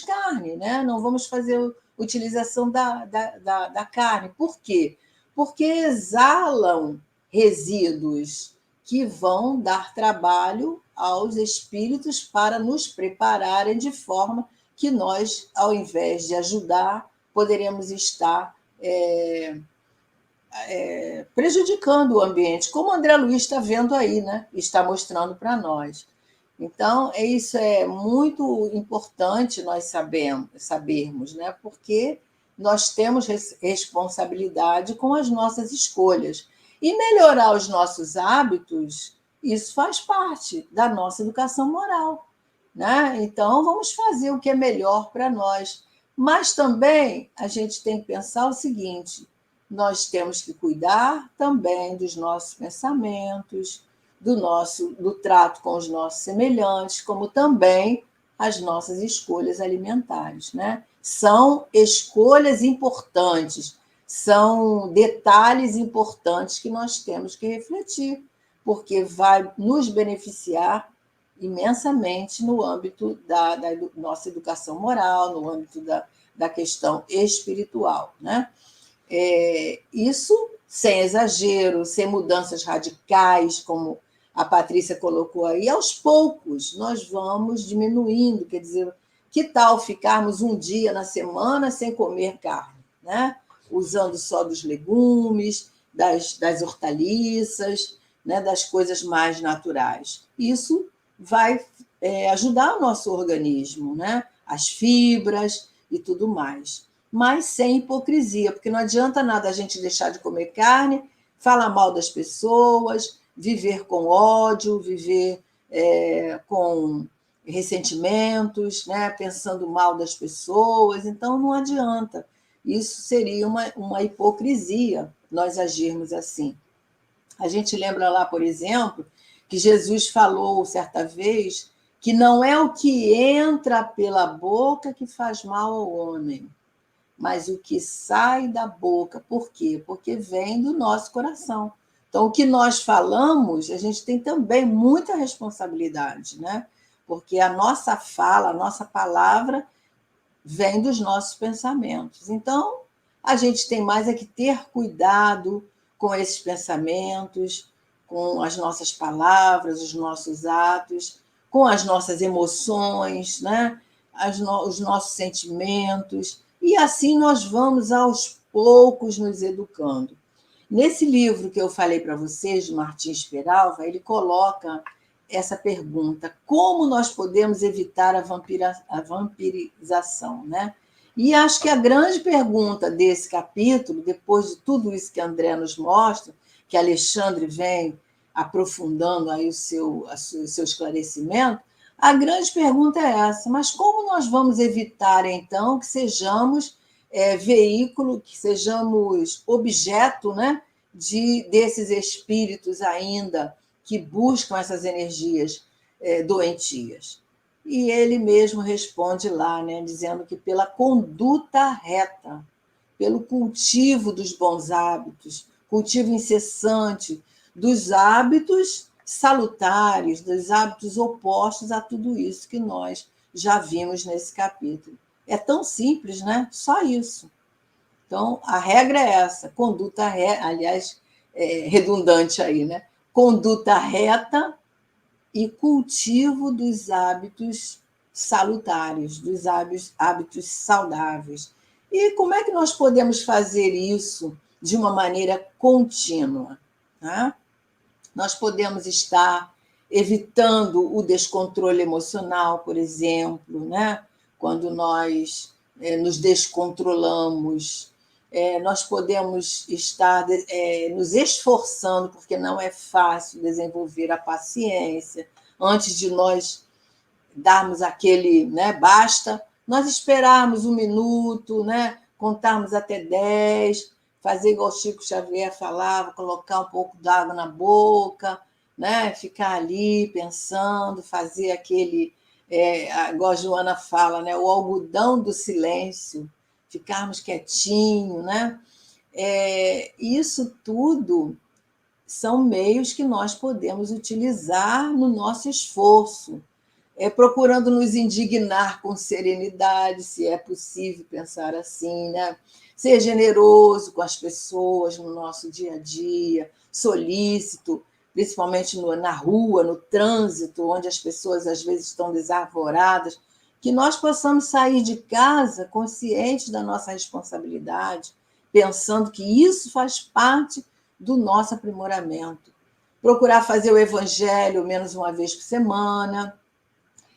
carne, né? Não vamos fazer utilização da carne. Por quê? Porque exalam resíduos que vão dar trabalho aos espíritos para nos prepararem de forma que nós, ao invés de ajudar, poderemos estar prejudicando o ambiente, como o André Luiz está vendo aí, né? Está mostrando para nós. Então, isso é muito importante nós sabermos, né? Porque nós temos responsabilidade com as nossas escolhas. E melhorar os nossos hábitos, isso faz parte da nossa educação moral, né? Então, vamos fazer o que é melhor para nós. Mas também a gente tem que pensar o seguinte: nós temos que cuidar também dos nossos pensamentos, do trato com os nossos semelhantes, como também as nossas escolhas alimentares, né? São escolhas importantes, são detalhes importantes que nós temos que refletir, porque vai nos beneficiar imensamente no âmbito da nossa educação moral, no âmbito da questão espiritual, né? Isso sem exagero, sem mudanças radicais, como a Patrícia colocou aí, aos poucos nós vamos diminuindo, quer dizer, que tal ficarmos um dia na semana sem comer carne, né? Usando só dos legumes, das hortaliças, né? Das coisas mais naturais. Isso vai ajudar o nosso organismo, né? As fibras e tudo mais. Mas sem hipocrisia, porque não adianta nada a gente deixar de comer carne, falar mal das pessoas, viver com ódio, viver com ressentimentos, né? Pensando mal das pessoas. Então, não adianta. Isso seria uma hipocrisia, nós agirmos assim. A gente lembra lá, por exemplo, que Jesus falou certa vez que não é o que entra pela boca que faz mal ao homem, mas o que sai da boca. Por quê? Porque vem do nosso coração. Então, o que nós falamos, a gente tem também muita responsabilidade, né? Porque a nossa fala, a nossa palavra vem dos nossos pensamentos. Então, a gente tem mais é que ter cuidado com esses pensamentos, com as nossas palavras, os nossos atos, com as nossas emoções, né? Os nossos sentimentos. E assim nós vamos, aos poucos, nos educando. Nesse livro que eu falei para vocês, de Martins Peralva, ele coloca essa pergunta: como nós podemos evitar a vampirização, né? E acho que a grande pergunta desse capítulo, depois de tudo isso que André nos mostra, que Alexandre vem aprofundando aí o seu esclarecimento, a grande pergunta é essa: mas como nós vamos evitar, então, que sejamos veículo, que sejamos objeto, né, desses espíritos ainda que buscam essas energias doentias? E ele mesmo responde lá, né, dizendo que pela conduta reta, pelo cultivo dos bons hábitos, cultivo incessante dos hábitos salutares, dos hábitos opostos a tudo isso que nós já vimos nesse capítulo. É tão simples, né? Só isso. Então, a regra é essa: conduta reta, aliás, redundante aí, né? Conduta reta e cultivo dos hábitos salutares, dos hábitos saudáveis. E como é que nós podemos fazer isso de uma maneira contínua? Né? Nós podemos estar evitando o descontrole emocional, por exemplo, né? Quando nós nos descontrolamos. Nós podemos estar nos esforçando, porque não é fácil desenvolver a paciência. Antes de nós darmos aquele, né, basta, nós esperarmos um minuto, né, contarmos até 10, fazer igual o Chico Xavier falava, colocar um pouco d'água na boca, né, ficar ali pensando, fazer aquele, igual a Joana fala, né, o algodão do silêncio, ficarmos quietinho, né? Isso tudo são meios que nós podemos utilizar no nosso esforço, procurando nos indignar com serenidade, se é possível pensar assim, né? Ser generoso com as pessoas no nosso dia a dia, solícito, principalmente na rua, no trânsito, onde as pessoas às vezes estão desarvoradas, que nós possamos sair de casa conscientes da nossa responsabilidade, pensando que isso faz parte do nosso aprimoramento. Procurar fazer o evangelho menos uma vez por semana,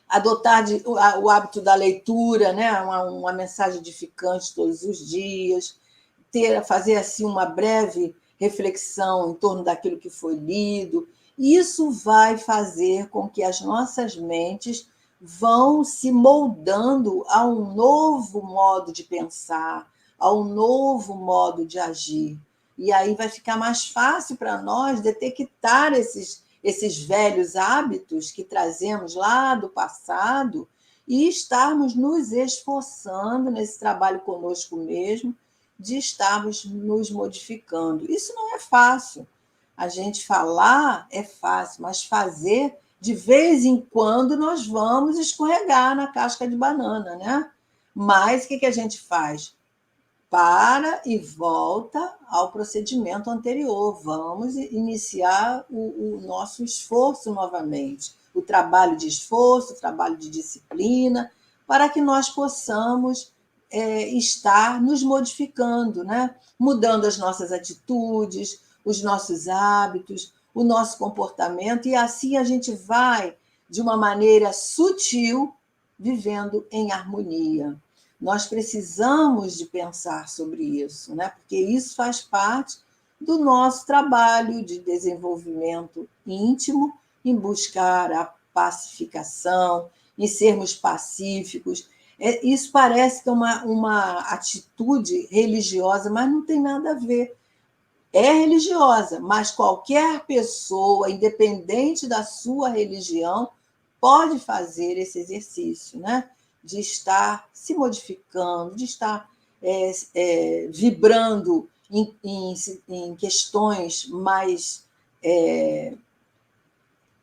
adotar o hábito da leitura, né? uma mensagem edificante todos os dias, fazer assim uma breve reflexão em torno daquilo que foi lido. Isso vai fazer com que as nossas mentes vão se moldando a um novo modo de pensar, a um novo modo de agir. E aí vai ficar mais fácil para nós detectar esses velhos hábitos que trazemos lá do passado e estarmos nos esforçando nesse trabalho conosco mesmo, de estarmos nos modificando. Isso não é fácil. A gente falar é fácil, mas fazer, de vez em quando, nós vamos escorregar na casca de banana, né? Mas o que a gente faz? Para e volta ao procedimento anterior. Vamos iniciar o nosso esforço novamente, o trabalho de esforço, o trabalho de disciplina, para que nós possamos estar nos modificando, né? Mudando as nossas atitudes, os nossos hábitos, o nosso comportamento, e assim a gente vai, de uma maneira sutil, vivendo em harmonia. Nós precisamos de pensar sobre isso, né? Porque isso faz parte do nosso trabalho de desenvolvimento íntimo, em buscar a pacificação, em sermos pacíficos. Isso parece que é uma atitude religiosa, mas não tem nada a ver. É religiosa, mas qualquer pessoa, independente da sua religião, pode fazer esse exercício, né? De estar se modificando, de estar vibrando em questões mais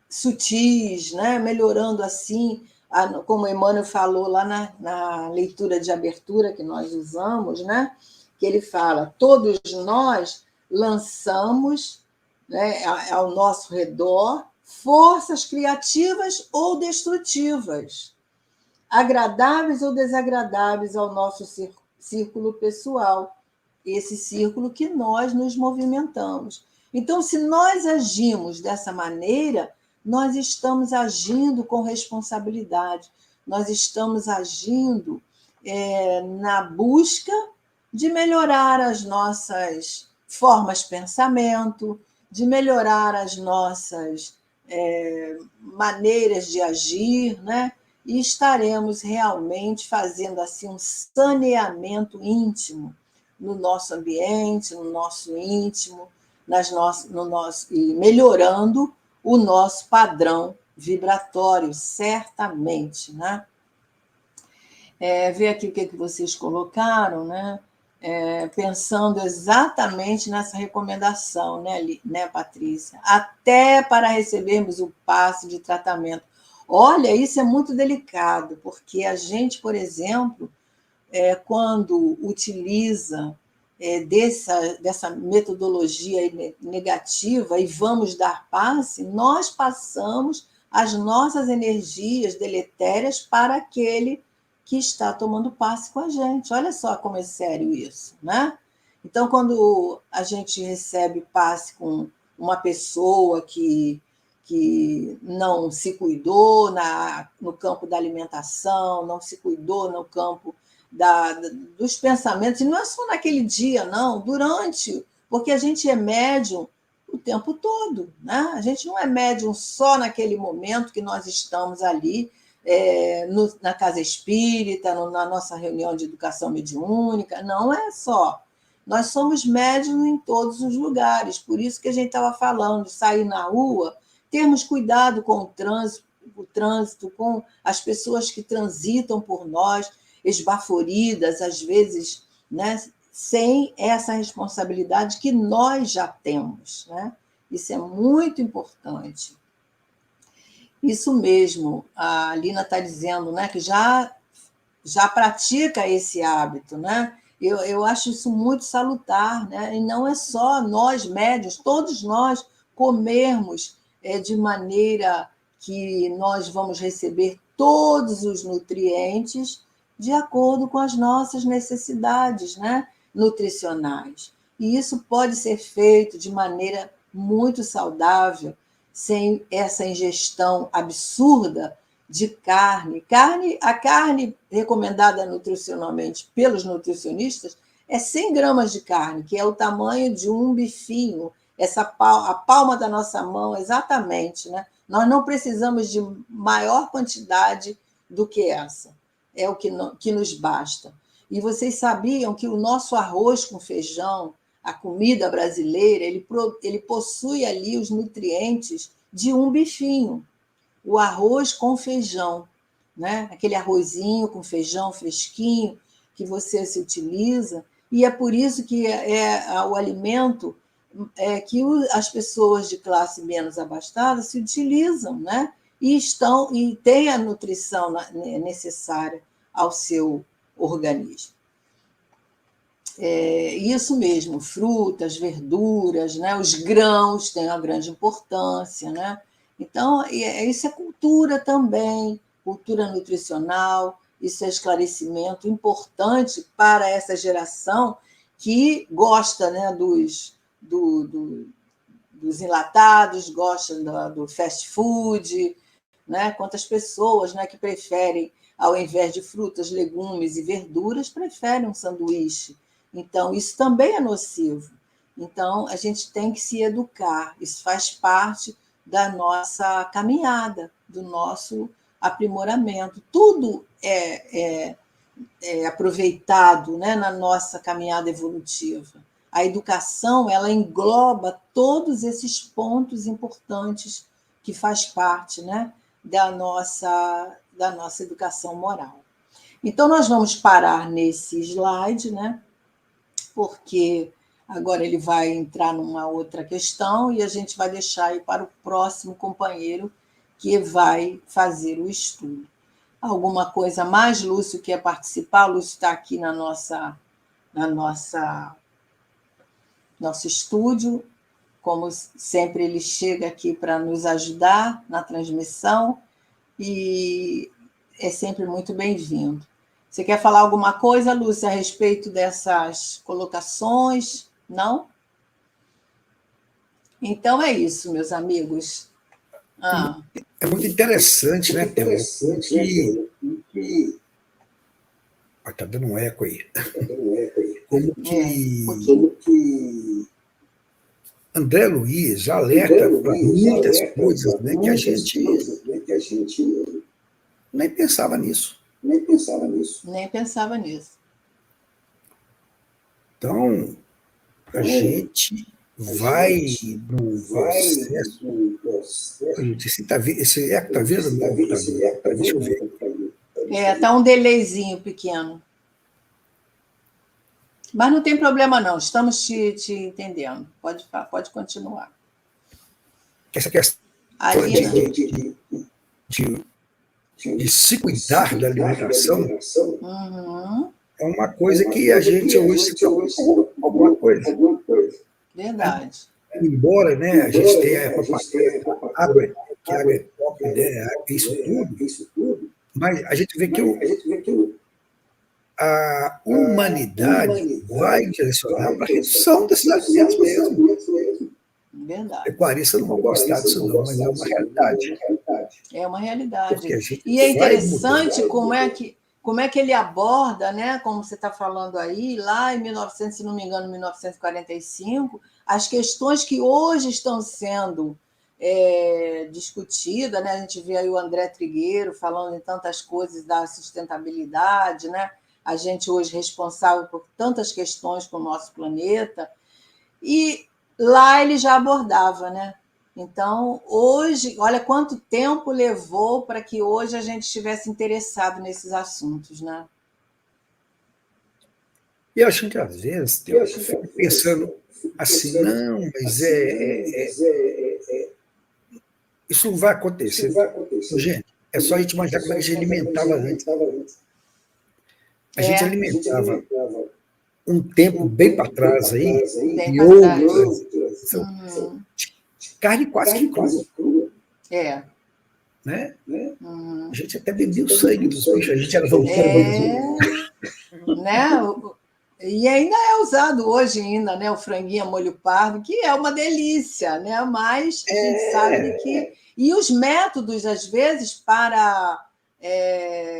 sutis, né? Melhorando assim, como Emmanuel falou lá na leitura de abertura que nós usamos, né? Que ele fala, todos nós lançamos, né, ao nosso redor forças criativas ou destrutivas, agradáveis ou desagradáveis ao nosso círculo pessoal, esse círculo que nós nos movimentamos. Então, se nós agimos dessa maneira, nós estamos agindo com responsabilidade, nós estamos agindo na busca de melhorar as nossas formas de pensamento, de melhorar as nossas maneiras de agir, né? E estaremos realmente fazendo assim um saneamento íntimo no nosso ambiente, no nosso íntimo, e melhorando o nosso padrão vibratório, certamente, né? Ver aqui o que vocês colocaram, né? Pensando exatamente nessa recomendação, né, Patrícia? Até para recebermos o passe de tratamento. Olha, isso é muito delicado, porque a gente, por exemplo, quando utiliza dessa metodologia negativa e vamos dar passe, nós passamos as nossas energias deletérias para aquele que está tomando passe com a gente. Olha só como é sério isso, né? Então, quando a gente recebe passe com uma pessoa que não se cuidou no campo da alimentação, não se cuidou no campo dos pensamentos, e não é só naquele dia, não, durante, porque a gente é médium o tempo todo, né? A gente não é médium só naquele momento que nós estamos ali, na casa espírita, na nossa reunião de educação mediúnica, não é só. Nós somos médiums em todos os lugares, por isso que a gente estava falando de sair na rua, termos cuidado com o trânsito, com as pessoas que transitam por nós, esbaforidas, às vezes, né, sem essa responsabilidade que nós já temos, né? Isso é muito importante. Isso mesmo, a Lina está dizendo, né, que já pratica esse hábito, né? Eu acho isso muito salutar, né? E não é só nós, médios, todos nós comermos de maneira que nós vamos receber todos os nutrientes de acordo com as nossas necessidades, né, nutricionais. E isso pode ser feito de maneira muito saudável, sem essa ingestão absurda de carne. A carne recomendada nutricionalmente pelos nutricionistas é 100 gramas de carne, que é o tamanho de um bifinho, a palma da nossa mão, exatamente, né? Nós não precisamos de maior quantidade do que essa. É o que nos basta. E vocês sabiam que o nosso arroz com feijão, a comida brasileira, ele possui ali os nutrientes de um bifinho. O arroz com feijão, né? Aquele arrozinho com feijão fresquinho que você se utiliza, e é por isso que é o alimento que as pessoas de classe menos abastada se utilizam, né? E têm a nutrição necessária ao seu organismo. Isso mesmo, frutas, verduras, né? Os grãos têm uma grande importância, né? Então, isso é cultura também, cultura nutricional, isso é esclarecimento importante para essa geração que gosta, né, dos enlatados, gosta do fast food, né? Quantas pessoas, né, que preferem, ao invés de frutas, legumes e verduras, preferem um sanduíche. Então, isso também é nocivo. Então, a gente tem que se educar. Isso faz parte da nossa caminhada, do nosso aprimoramento. Tudo é aproveitado, né, na nossa caminhada evolutiva. A educação, ela engloba todos esses pontos importantes que faz parte, né, da nossa educação moral. Então, nós vamos parar nesse slide, né, porque agora ele vai entrar numa outra questão e a gente vai deixar aí para o próximo companheiro que vai fazer o estudo. Alguma coisa mais? Lúcio quer participar? Lúcio está aqui nosso estúdio. Como sempre, ele chega aqui para nos ajudar na transmissão e é sempre muito bem-vindo. Você quer falar alguma coisa, Lúcia, a respeito dessas colocações? Não? Então é isso, meus amigos. É muito interessante, né, Théo? Está dando um eco aí. Como que André Luiz alerta para muitas coisas, né, que a gente nem pensava nisso. Nem pensava nisso. Então, a gente vai no processo. Esse eco está vindo no computador? Deixa eu ver. Está um delayzinho pequeno. Mas não tem problema, não. Estamos te entendendo. Pode continuar. Essa questão de se cuidar da alimentação é uma coisa que a gente hoje se preocupa com alguma coisa. Verdade. Embora, né, a gente tenha água, que água é top, né, isso tudo, mas a gente vê que a humanidade vai direcionar para a redução desses alimentos mesmo. Verdade. Pecuarista não vão gostar disso não, mas é uma realidade. É uma realidade. E é interessante como é que ele aborda, né, como você está falando aí, lá em 1900, se não me engano, 1945, as questões que hoje estão sendo discutidas, né? A gente vê aí o André Trigueiro falando em tantas coisas da sustentabilidade, né? A gente hoje responsável por tantas questões com o nosso planeta, e lá ele já abordava, né? Então, hoje, olha quanto tempo levou para que hoje a gente estivesse interessado nesses assuntos, né? E eu acho que, às vezes, eu fico pensando assim, não, mas isso não vai acontecer. Gente, é só a gente imaginar como a gente alimentava antes. A gente alimentava um tempo bem para trás aí, e outras. Carne quase que crua. Né? A gente até bebia o sangue dos bichos, a gente era vampiro. Né? E ainda é usado hoje ainda, né? O franguinho a molho pardo, que é uma delícia, né? Mas a gente sabe que... E os métodos, às vezes, para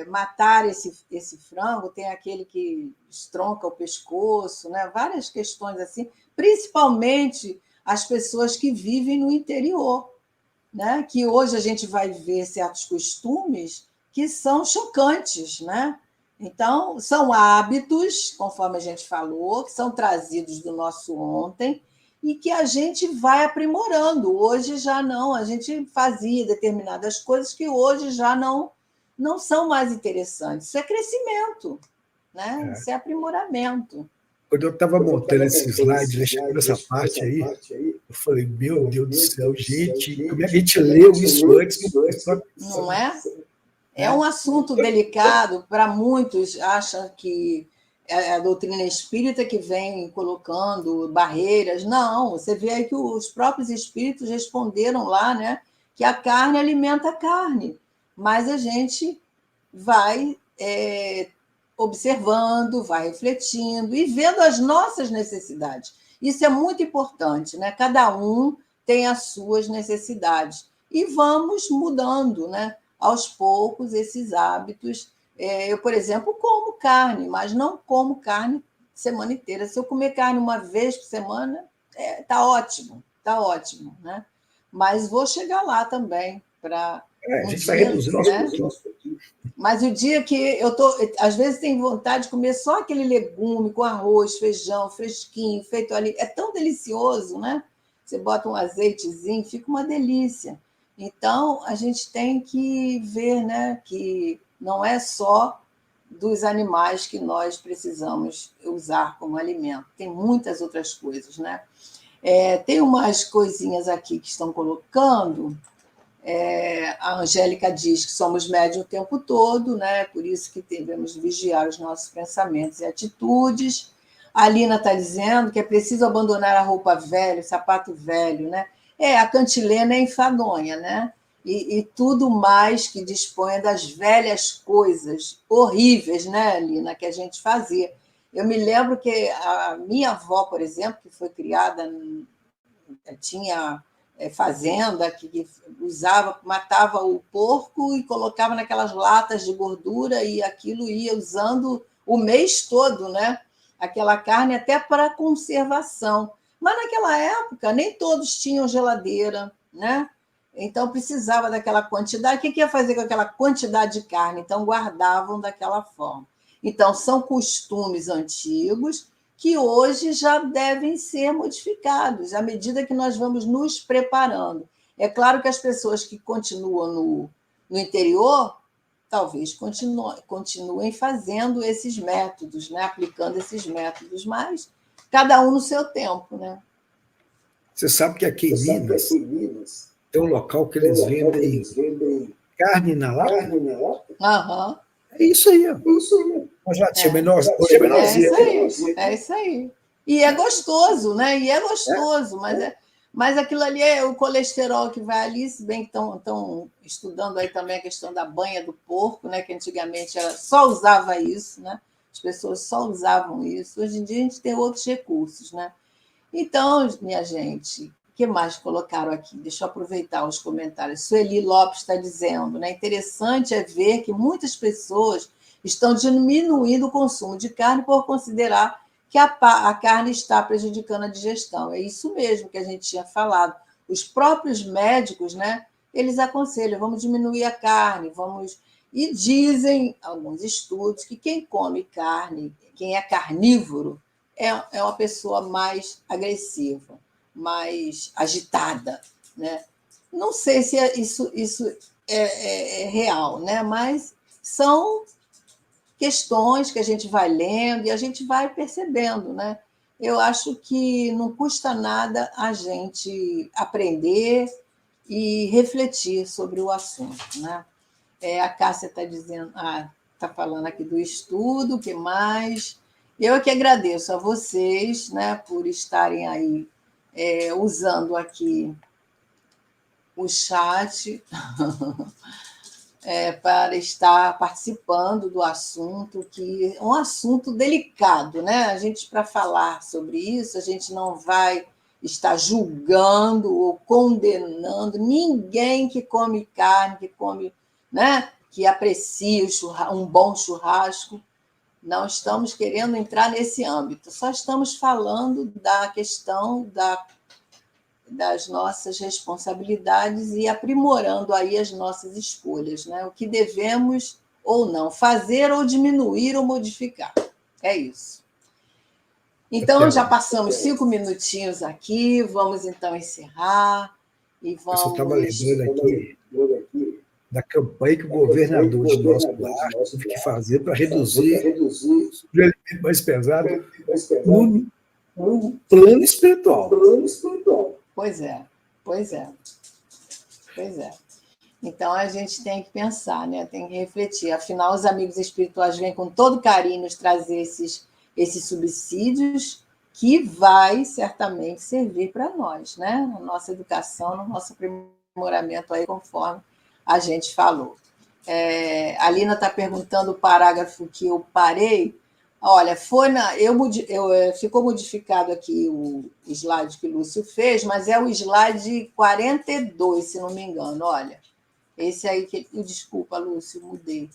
matar esse frango, tem aquele que estronca o pescoço, né? Várias questões assim, principalmente as pessoas que vivem no interior, né? Que hoje a gente vai ver certos costumes que são chocantes, né? Então, são hábitos, conforme a gente falou, que são trazidos do nosso ontem e que a gente vai aprimorando. Hoje já não, a gente fazia determinadas coisas que hoje já não são mais interessantes. Isso é crescimento, né? Isso é aprimoramento. Quando eu estava montando esse slide, chegou nessa parte aí, eu falei, meu Deus do céu, gente, como é que a gente leu isso antes? Não é? É um assunto delicado, para muitos acham que é a doutrina espírita que vem colocando barreiras. Não, você vê aí que os próprios espíritos responderam lá, né, que a carne alimenta a carne, mas a gente vai observando, vai refletindo e vendo as nossas necessidades. Isso é muito importante, né? Cada um tem as suas necessidades e vamos mudando, né? Aos poucos, esses hábitos. Eu, por exemplo, como carne, mas não como carne semana inteira. Se eu comer carne uma vez por semana, Tá ótimo, tá ótimo, né? Mas vou chegar lá também para A gente vai reduzindo aos pouquinhos. Mas o dia que eu tô, às vezes tem vontade de comer só aquele legume com arroz, feijão, fresquinho, feito ali, é tão delicioso, né? Você bota um azeitezinho, fica uma delícia. Então, a gente tem que ver, né, que não é só dos animais que nós precisamos usar como alimento, tem muitas outras coisas, né? Tem umas coisinhas aqui que estão colocando. A Angélica diz que somos médios o tempo todo, né? Por isso que devemos vigiar os nossos pensamentos e atitudes. A Lina está dizendo que é preciso abandonar a roupa velha, o sapato velho, né? A cantilena é enfadonha, né? E tudo mais que disponha das velhas coisas horríveis, né, Lina, que a gente fazia. Eu me lembro que a minha avó, por exemplo, que foi criada, tinha fazenda, que usava, matava o porco e colocava naquelas latas de gordura e aquilo ia usando o mês todo, né? Aquela carne até para conservação. Mas naquela época nem todos tinham geladeira, né? Então precisava daquela quantidade. O que ia fazer com aquela quantidade de carne? Então guardavam daquela forma. Então são costumes antigos que hoje já devem ser modificados à medida que nós vamos nos preparando. É claro que as pessoas que continuam no interior talvez continuem fazendo esses métodos, né? Aplicando esses métodos, mas cada um no seu tempo, né? Você sabe que aqui em Minas tem um local que eles vendem carne na lata? Aham. É isso aí, ó. Uma latinha menorzinha. É isso aí. E é gostoso, né? E é gostoso, mas aquilo ali é o colesterol que vai ali, se bem que estão estudando aí também a questão da banha do porco, né? Que antigamente só usava isso, né? As pessoas só usavam isso. Hoje em dia a gente tem outros recursos, né? Então, minha gente, o que mais colocaram aqui? Deixa eu aproveitar os comentários. Sueli Lopes está dizendo, né? Interessante é ver que muitas pessoas estão diminuindo o consumo de carne por considerar que a carne está prejudicando a digestão. É isso mesmo que a gente tinha falado. Os próprios médicos, né? Eles aconselham, vamos diminuir a carne, vamos... E dizem alguns estudos que quem come carne, quem é carnívoro, é uma pessoa mais agressiva, mais agitada, né? Não sei se isso é real, né? Mas são questões que a gente vai lendo e a gente vai percebendo, né? Eu acho que não custa nada a gente aprender e refletir sobre o assunto, né? A Cássia está dizendo, está falando aqui do estudo, o que mais? Eu é que agradeço a vocês, né, por estarem aí usando aqui o chat para estar participando do assunto, que é um assunto delicado, né? A gente, para falar sobre isso, a gente não vai estar julgando ou condenando ninguém que come carne, que come, né? Que aprecia um bom churrasco. Não estamos querendo entrar nesse âmbito, só estamos falando da questão das nossas responsabilidades e aprimorando aí as nossas escolhas, né? O que devemos ou não fazer, ou diminuir ou modificar. É isso. Então, já passamos 5 minutinhos aqui, vamos então encerrar e vamos... Eu estava lembrando aqui da campanha que o governador de nosso lar teve que fazer para reduzir o alimento mais pesado no plano espiritual. Pois é. Então, a gente tem que pensar, né? Tem que refletir. Afinal, os amigos espirituais vêm com todo carinho nos trazer esses subsídios que vai certamente servir para nós, né? Na nossa educação, no nosso aprimoramento, aí, conforme a gente falou. A Lina está perguntando o parágrafo que eu parei. Olha, ficou modificado aqui o slide que o Lúcio fez, mas é o slide 42, se não me engano. Olha, esse aí que... Desculpa, Lúcio, mudei.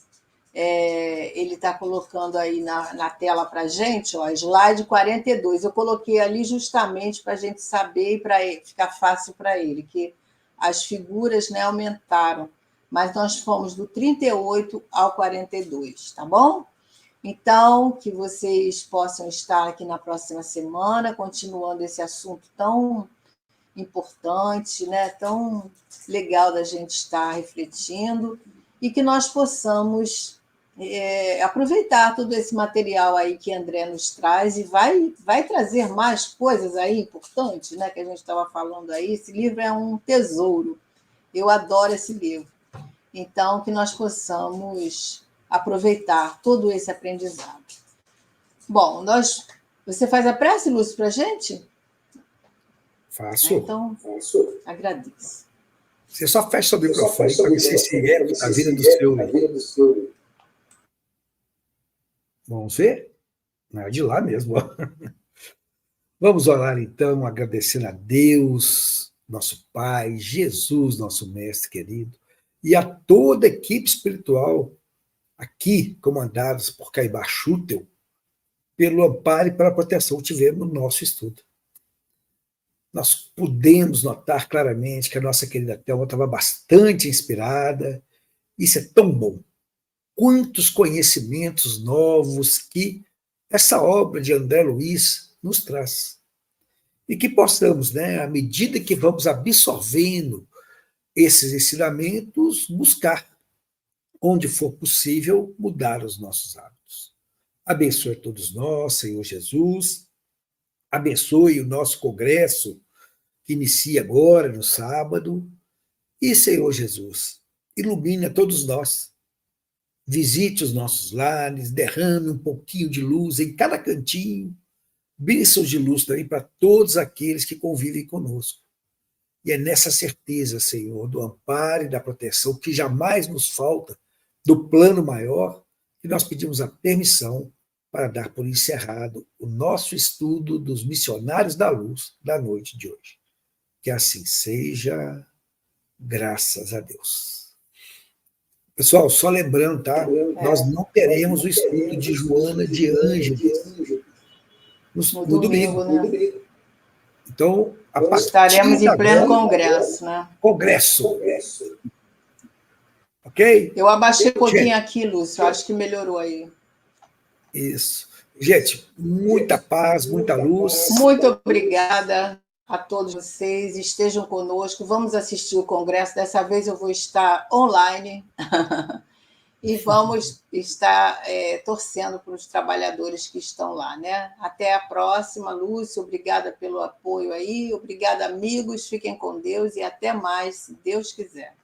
ele está colocando aí na tela para a gente, ó, slide 42. Eu coloquei ali justamente para a gente saber e para ficar fácil para ele, que as figuras, né, aumentaram, mas nós fomos do 38 ao 42, tá bom? Então, que vocês possam estar aqui na próxima semana, continuando esse assunto tão importante, né, tão legal da gente estar refletindo, e que nós possamos aproveitar todo esse material aí que André nos traz e vai trazer mais coisas aí importantes, né, que a gente estava falando aí. Esse livro é um tesouro, eu adoro esse livro. Então, que nós possamos aproveitar todo esse aprendizado. Bom, você faz a prece, Lúcio, para a gente? Faço. Então, agradeço. Você só fecha o microfone para que você se eque a vida do seu. Vamos ver? Não é de lá mesmo. Vamos orar, então, agradecendo a Deus, nosso Pai, Jesus, nosso Mestre querido, e a toda a equipe espiritual aqui, comandados por Caibá Schutel, pelo amparo e pela proteção que tivemos no nosso estudo. Nós pudemos notar claramente que a nossa querida Thelma estava bastante inspirada. Isso é tão bom. Quantos conhecimentos novos que essa obra de André Luiz nos traz. E que possamos, né, à medida que vamos absorvendo esses ensinamentos, buscar, onde for possível, mudar os nossos hábitos. Abençoe a todos nós, Senhor Jesus. Abençoe o nosso congresso, que inicia agora, no sábado. E, Senhor Jesus, ilumine a todos nós. Visite os nossos lares, derrame um pouquinho de luz em cada cantinho, bênçãos de luz também para todos aqueles que convivem conosco. E é nessa certeza, Senhor, do amparo e da proteção que jamais nos falta, do plano maior, que nós pedimos a permissão para dar por encerrado o nosso estudo dos missionários da luz da noite de hoje. Que assim seja, graças a Deus. Pessoal, só lembrando, tá? Nós não teremos o estudo de Joana de Ângeles no domingo. Né? Então, estaremos em pleno congresso, né? Congresso. Ok? Eu abaixei um pouquinho aqui, Lúcio, acho que melhorou aí. Isso. Gente, muita paz, muita luz. Muito obrigada a todos vocês. Estejam conosco. Vamos assistir o congresso. Dessa vez eu vou estar online. E vamos estar torcendo para os trabalhadores que estão lá, né? Até a próxima, Lúcio. Obrigada pelo apoio aí. Obrigada, amigos. Fiquem com Deus e até mais, se Deus quiser.